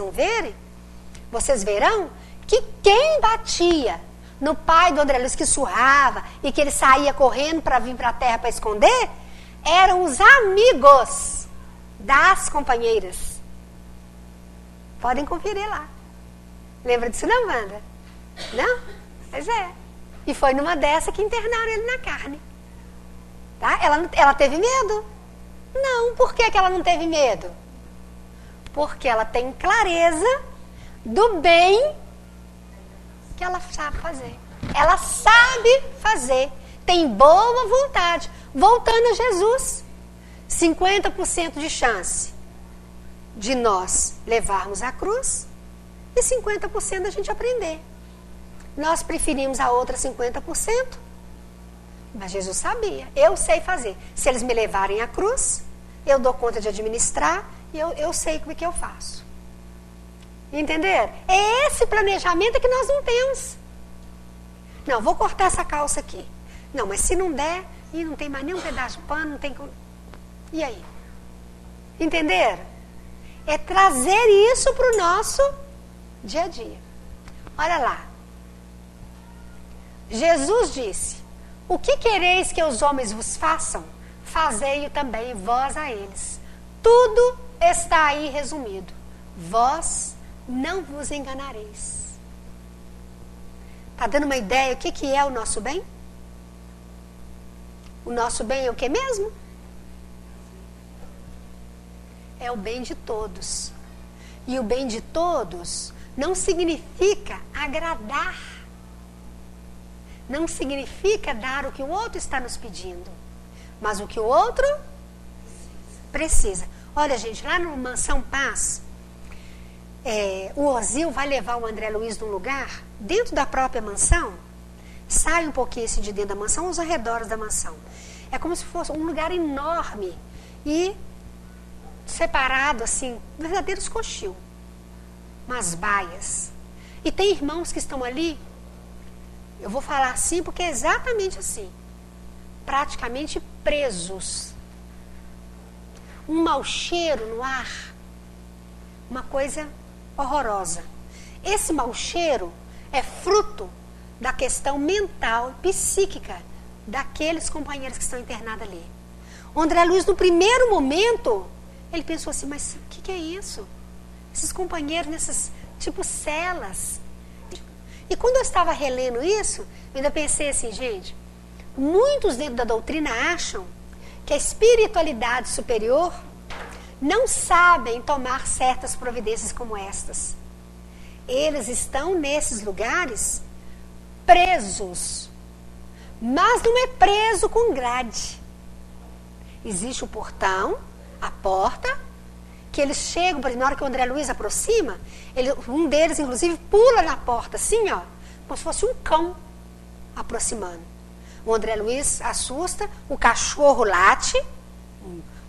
Speaker 1: verão que quem batia no pai do André Luiz, que surrava e que ele saía correndo para vir para a terra para esconder, eram os amigos das companheiras. Podem conferir lá. Lembra disso não, Wanda? Não? Pois é. E foi numa dessa que internaram ele na carne. Tá? Ela teve medo? Não. Por que ela não teve medo? Porque ela tem clareza do bem que ela sabe fazer. Ela sabe fazer. Tem boa vontade. Voltando a Jesus. 50% de chance de nós levarmos a cruz e 50% da gente aprender. Nós preferimos a outra 50%, mas Jesus sabia. Eu sei fazer. Se eles me levarem à cruz, eu dou conta de administrar e eu sei como é que eu faço. Entenderam? É esse planejamento que nós não temos. Não, vou cortar essa calça aqui. Não, mas se não der, e não tem mais nenhum pedaço de pano, não tem como... E aí? Entenderam? É trazer isso para o nosso dia a dia. Olha lá. Jesus disse: o que quereis que os homens vos façam? Fazei-o também vós a eles. Tudo está aí resumido. Vós não vos enganareis. Está dando uma ideia o que é o nosso bem? O nosso bem é o que mesmo? É o bem de todos. E o bem de todos não significa agradar. Não significa dar o que o outro está nos pedindo, mas o que o outro precisa. Olha, gente, lá no Mansão Paz, o Ozil vai levar o André Luiz num lugar, dentro da própria mansão, sai um pouquinho assim de dentro da mansão, aos arredores da mansão. É como se fosse um lugar enorme e separado, assim, verdadeiros cochil, umas baias. E tem irmãos que estão ali, eu vou falar assim porque é exatamente assim, praticamente presos. Um mau cheiro no ar, uma coisa horrorosa. Esse mau cheiro é fruto da questão mental, psíquica, daqueles companheiros que estão internados ali. O André Luiz, no primeiro momento, ele pensou assim, mas o que é isso? Esses companheiros nessas, tipo, celas. E quando eu estava relendo isso, eu ainda pensei assim, gente, muitos dentro da doutrina acham que a espiritualidade superior não sabem tomar certas providências como estas. Eles estão nesses lugares presos, mas não é preso com grade. Existe o portão, a porta, que eles chegam, na hora que o André Luiz aproxima, um deles inclusive pula na porta assim, ó, como se fosse um cão aproximando. O André Luiz assusta, o cachorro late,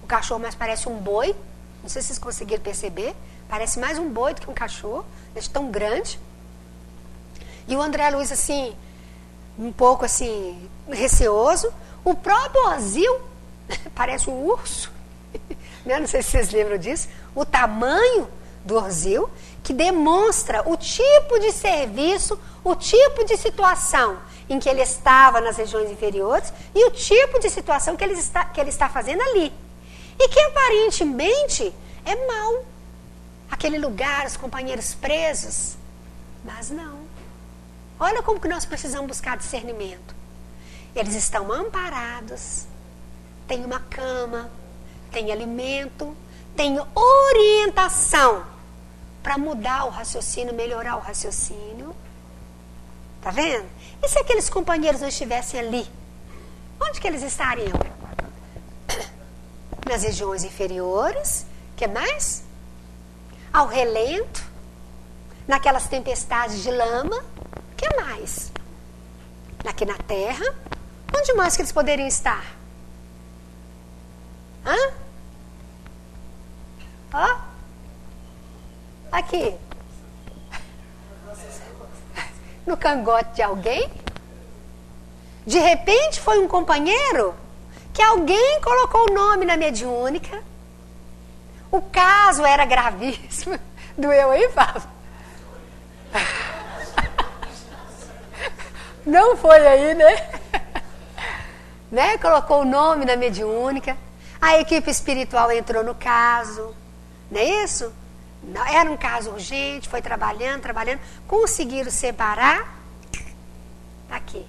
Speaker 1: o cachorro mais parece um boi, não sei se vocês conseguiram perceber, parece mais um boi do que um cachorro, é tão grande. E o André Luiz assim, um pouco assim, receoso. O próprio Ozil parece um urso, não sei se vocês lembram disso, o tamanho do Ozil, que demonstra o tipo de serviço, o tipo de situação em que ele estava nas regiões inferiores e o tipo de situação que ele está fazendo ali. E que aparentemente é mau. Aquele lugar, os companheiros presos. Mas não. Olha como que nós precisamos buscar discernimento. Eles estão amparados, tem uma cama, tem alimento, tem orientação para mudar o raciocínio, melhorar o raciocínio. Tá vendo? E se aqueles companheiros não estivessem ali? Onde que eles estariam? Nas regiões inferiores. Que mais? Ao relento. Naquelas tempestades de lama. Que mais? Aqui na terra. Onde mais que eles poderiam estar? Hã? Ó. Aqui. No cangote de alguém? De repente foi um companheiro que alguém colocou o nome na mediúnica. O caso era gravíssimo. Doeu aí, Pablo? Não foi aí, né? Colocou o nome na mediúnica. A equipe espiritual entrou no caso. Não é isso? Era um caso urgente, foi trabalhando. Conseguiram separar. Aqui.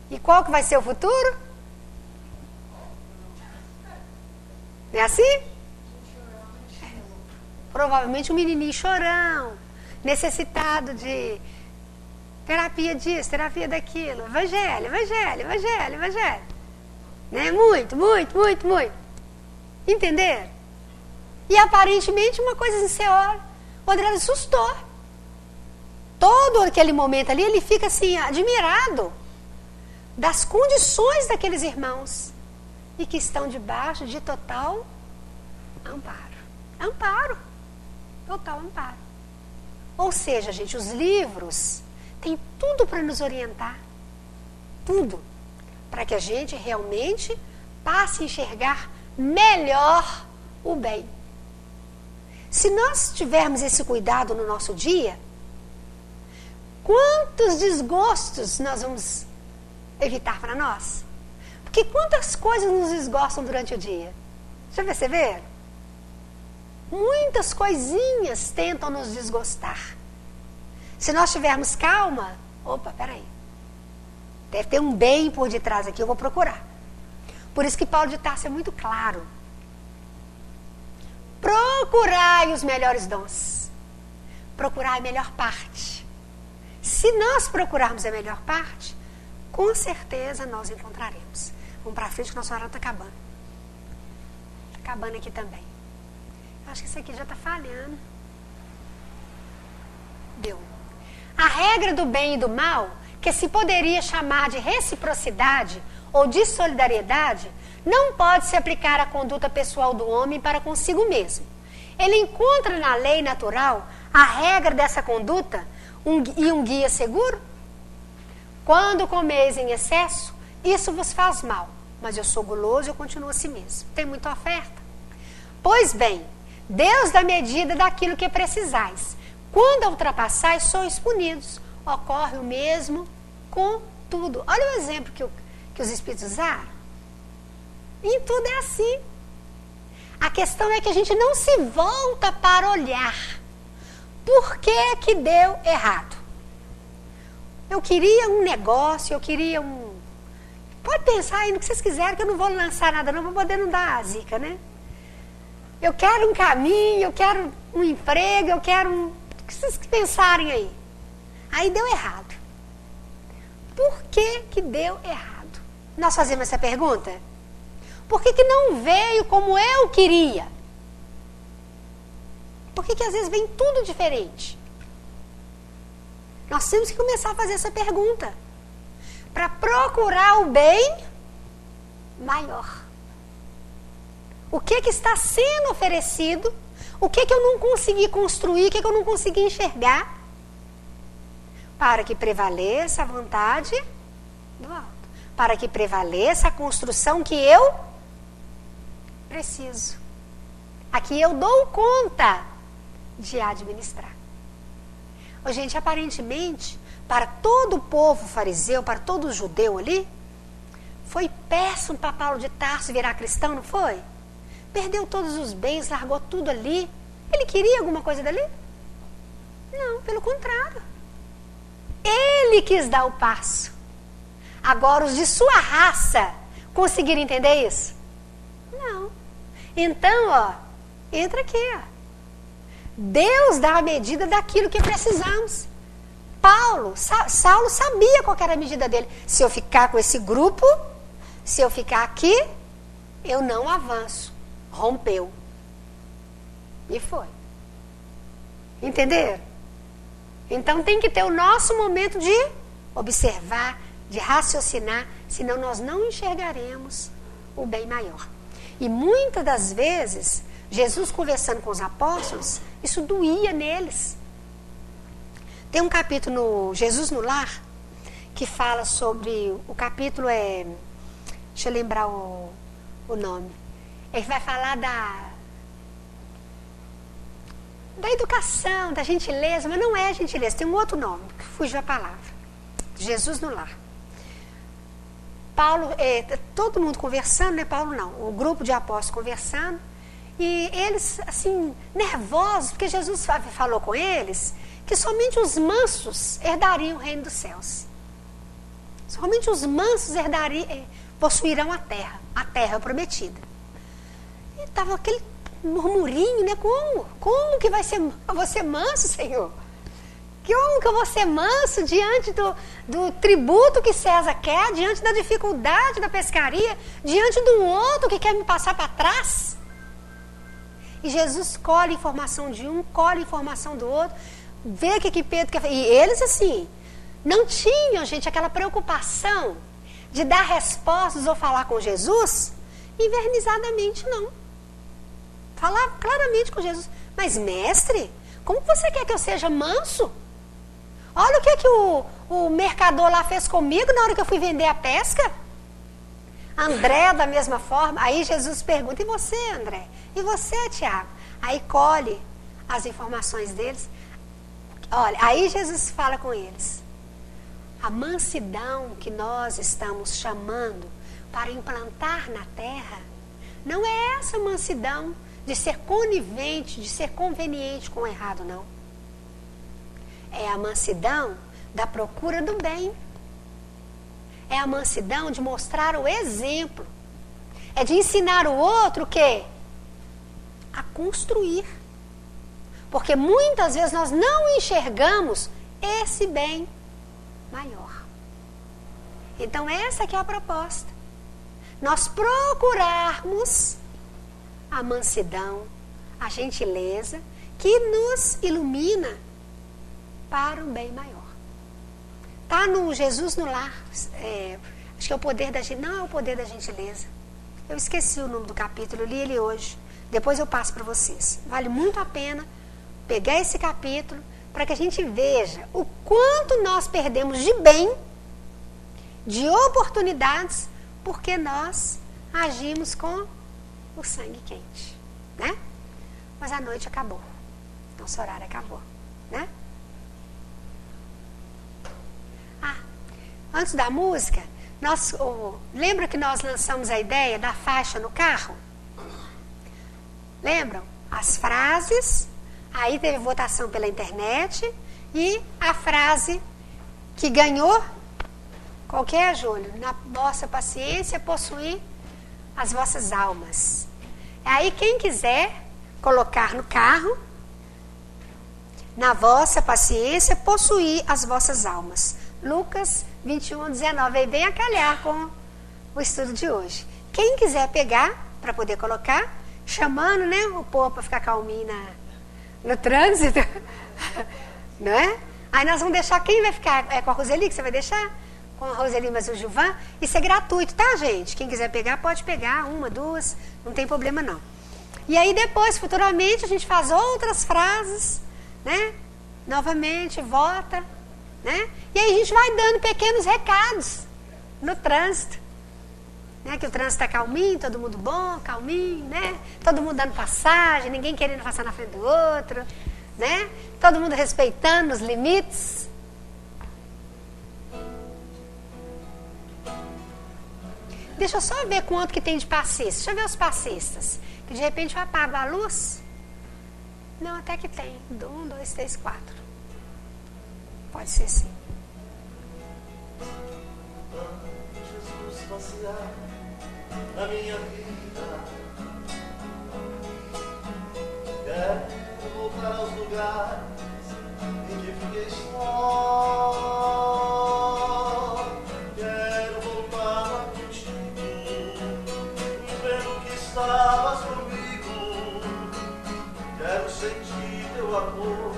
Speaker 1: E qual que vai ser o futuro? Não é assim? Provavelmente um menininho chorão, necessitado de terapia disso, terapia daquilo. Evangelho. Né? Muito. Entenderam? E aparentemente uma coisa assim, você olha, o André assustou. Todo aquele momento ali, ele fica assim, admirado das condições daqueles irmãos e que estão debaixo de total amparo. Total amparo. Ou seja, gente, os livros têm tudo para nos orientar. Tudo. Para que a gente realmente passe a enxergar melhor o bem. Se nós tivermos esse cuidado no nosso dia, quantos desgostos nós vamos evitar para nós? Porque quantas coisas nos desgostam durante o dia? Já perceberam? Muitas coisinhas tentam nos desgostar. Se nós tivermos calma, peraí, deve ter um bem por detrás aqui, eu vou procurar. Por isso que Paulo de Tarso é muito claro. Procurai os melhores dons. Procurai a melhor parte. Se nós procurarmos a melhor parte, com certeza nós encontraremos. Vamos para frente que nossa hora está acabando. Está acabando aqui também. Eu acho que isso aqui já está falhando. Deu. A regra do bem e do mal, que se poderia chamar de reciprocidade ou de solidariedade, não pode se aplicar à conduta pessoal do homem para consigo mesmo. Ele encontra na lei natural a regra dessa conduta e um guia seguro. Quando comeis em excesso, isso vos faz mal, mas eu sou guloso e eu continuo assim mesmo. Tem muita oferta? Pois bem, Deus dá medida daquilo que precisais. Quando ultrapassais, sois punidos. Ocorre o mesmo com tudo. Olha o exemplo que os Espíritos usaram. Em tudo é assim. A questão é que a gente não se volta para olhar. Por que deu errado? Eu queria um negócio, eu queria um... Pode pensar aí no que vocês quiserem, que eu não vou lançar nada não, para poder não dar a zica, né? Eu quero um caminho, eu quero um emprego, eu quero um... O que vocês pensarem aí? Aí deu errado. Por que deu errado? Nós fazemos essa pergunta? Por que não veio como eu queria? Por que às vezes vem tudo diferente? Nós temos que começar a fazer essa pergunta. Para procurar o bem maior. O que está sendo oferecido? O que eu não consegui construir? O que eu não consegui enxergar? Para que prevaleça a vontade do alto. Para que prevaleça a construção que eu preciso. Aqui eu dou conta de administrar. Gente, aparentemente, para todo o povo fariseu, para todo o judeu ali, foi péssimo para Paulo de Tarso virar cristão, não foi? Perdeu todos os bens, largou tudo ali. Ele queria alguma coisa dali? Não, pelo contrário. Ele quis dar o passo. Agora, os de sua raça conseguiram entender isso? Não. Então, entra aqui, Deus dá a medida daquilo que precisamos. Saulo sabia qual era a medida dele. Se eu ficar com esse grupo, Se eu ficar aqui, eu não avanço. Rompeu. E foi. Entenderam? Então tem que ter o nosso momento de observar, de raciocinar, senão nós não enxergaremos o bem maior. E muitas das vezes, Jesus conversando com os apóstolos, isso doía neles. Tem um capítulo no Jesus no Lar, que fala sobre, o capítulo é, deixa eu lembrar o nome, ele vai falar da educação, da gentileza, mas não é gentileza, tem um outro nome, que fugiu a palavra. Jesus no Lar. Paulo, todo mundo conversando, né? Paulo não, o grupo de apóstolos conversando, e eles, assim, nervosos, porque Jesus falou com eles que somente os mansos herdariam o reino dos céus. Somente os mansos possuirão a terra prometida. E estava aquele murmurinho, né? Como que vai ser, eu vou ser manso, Senhor? Como que eu vou ser manso diante do tributo que César quer, diante da dificuldade da pescaria, diante do outro que quer me passar para trás? E Jesus colhe informação de um, colhe informação do outro, vê o que Pedro quer fazer. E eles, assim, não tinham, gente, aquela preocupação de dar respostas ou falar com Jesus invernizadamente, não. Falar claramente com Jesus. Mas, mestre, como você quer que eu seja manso? Olha o que o mercador lá fez comigo na hora que eu fui vender a pesca. André, da mesma forma. Aí Jesus pergunta, e você, André? E você, Tiago? Aí colhe as informações deles. Olha, aí Jesus fala com eles. A mansidão que nós estamos chamando para implantar na terra, não é essa mansidão de ser conivente, de ser conveniente com o errado, não. É a mansidão da procura do bem. É a mansidão de mostrar o exemplo. É de ensinar o outro o quê? A construir. Porque muitas vezes nós não enxergamos esse bem maior. Então essa que é a proposta. Nós procurarmos a mansidão, a gentileza que nos ilumina para um bem maior. Está no Jesus no Lar, acho que é o poder da gentileza, não é o poder da gentileza. Eu esqueci o nome do capítulo, eu li ele hoje. Depois eu passo para vocês. Vale muito a pena pegar esse capítulo para que a gente veja o quanto nós perdemos de bem, de oportunidades, porque nós agimos com o sangue quente, né? Mas a noite acabou. Nosso horário acabou, né? Antes da música, lembra que nós lançamos a ideia da faixa no carro? Lembram? As frases, aí teve votação pela internet, e a frase que ganhou, qual que é, Júlio? Na vossa paciência possuir as vossas almas. Aí quem quiser colocar no carro, na vossa paciência possuir as vossas almas. Lucas 21:19, aí vem a calhar com o estudo de hoje. Quem quiser pegar, para poder colocar, chamando, né, o povo para ficar calminho no trânsito, não é? Aí nós vamos deixar, quem vai ficar com a Roseli, que você vai deixar? Com a Roseli, mas o Gilvan, isso é gratuito, tá, gente? Quem quiser pegar, pode pegar, uma, duas, não tem problema não. E aí depois, futuramente, a gente faz outras frases, né? Novamente, vota, né? E aí a gente vai dando pequenos recados no trânsito, né? Que o trânsito está calminho, todo mundo bom, calminho, né? Todo mundo dando passagem, ninguém querendo passar na frente do outro, né? Todo mundo respeitando os limites. Deixa eu só ver quanto que tem de passistas. Deixa eu ver os passistas. Que de repente eu apago a luz. Não, até que tem. 1, 2, 3, 4. Pode ser sim.
Speaker 2: Jesus passear na minha vida. Quero voltar aos lugares em que fiquei só. Quero voltar lá contigo. estavas comigo, quero sentir teu amor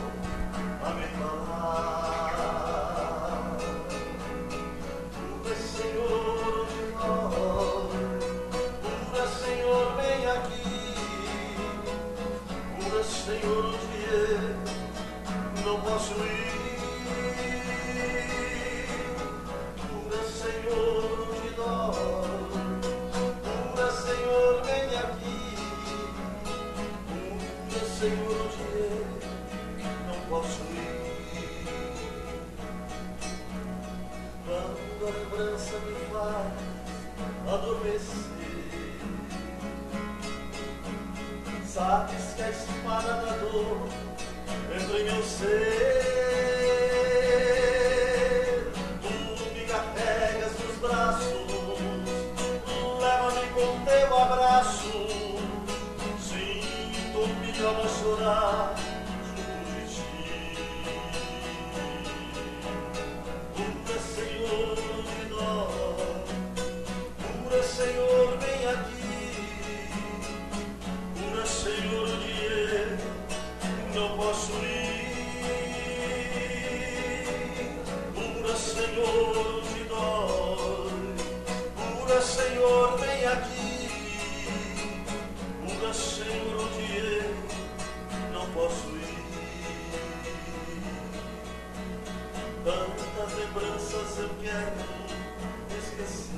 Speaker 2: a me falar. Tu és Senhor de nós, tu és Senhor, vem aqui. Tu és Senhor, onde eu não posso ir. Tu és Senhor de nós, tu és Senhor, vem aqui. Tu és Senhor, onde eu não posso ir. Quando a lembrança me faz adormecer, sabes que a espada da dor entra em meu ser. Tu me carregas nos braços, leva-me com teu abraço. Sinto um milhão a chorar junto de ti. Tu és Senhor de nós, tu és Senhor, vem aqui. Tu és Senhor, onde eu não posso ir. Tu és Senhor de nós, tu és Senhor, vem aqui. Tu és Senhor, onde eu não posso ir. Tantas lembranças eu quero esquecer.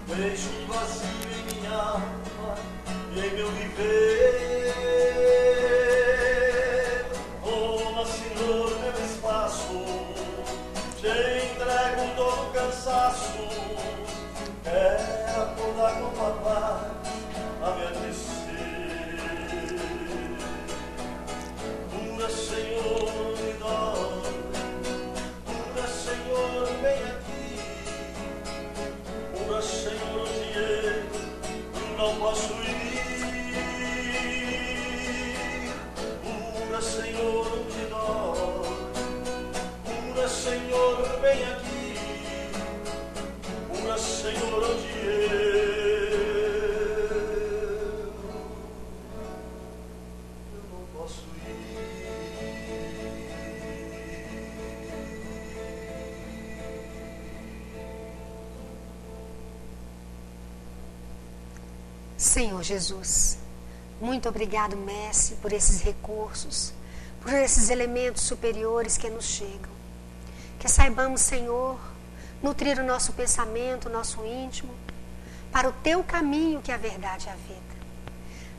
Speaker 2: Deixo um vazio em minha alma e em meu viver. Toma, Senhor, meu espaço, te entrego todo o cansaço. Quero acordar com a paz a me aquecer. Tu és Senhor de nós, tu és Senhor, vem aqui. Tu és Senhor, onde eu não posso ir. Tu és Senhor de nós, tu és Senhor, vem aqui. Tu és Senhor, onde eu não posso ir.
Speaker 1: Senhor Jesus, muito obrigado, Mestre, por esses recursos, por esses elementos superiores que nos chegam. Que saibamos, Senhor, nutrir o nosso pensamento, o nosso íntimo, para o Teu caminho, que é a verdade e a vida.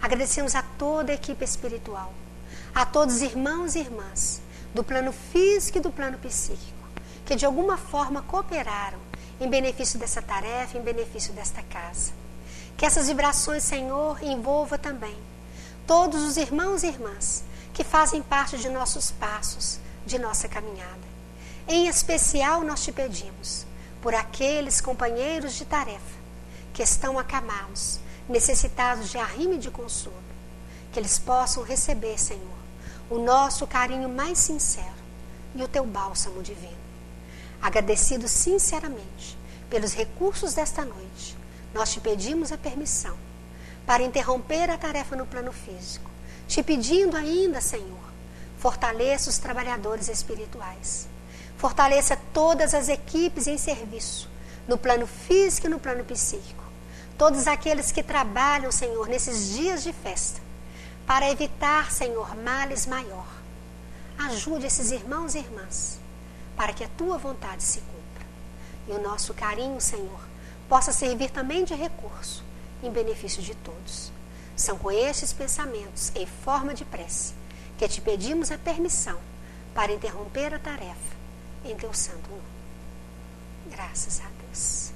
Speaker 1: Agradecemos a toda a equipe espiritual, a todos os irmãos e irmãs, do plano físico e do plano psíquico, que de alguma forma cooperaram em benefício dessa tarefa, em benefício desta casa. Que essas vibrações, Senhor, envolvam também todos os irmãos e irmãs que fazem parte de nossos passos, de nossa caminhada. Em especial, nós te pedimos por aqueles companheiros de tarefa que estão acamados, necessitados de arrimo e de consolo, que eles possam receber, Senhor, o nosso carinho mais sincero e o Teu bálsamo divino. Agradecidos sinceramente pelos recursos desta noite, nós te pedimos a permissão para interromper a tarefa no plano físico, te pedindo ainda, Senhor, fortaleça os trabalhadores espirituais, fortaleça todas as equipes em serviço, no plano físico e no plano psíquico, todos aqueles que trabalham, Senhor, nesses dias de festa, para evitar, Senhor, males maior. Ajude esses irmãos e irmãs, para que a Tua vontade se cumpra. E o nosso carinho, Senhor, possa servir também de recurso em benefício de todos. São com estes pensamentos, em forma de prece, que te pedimos a permissão para interromper a tarefa em Teu santo nome. Graças a Deus.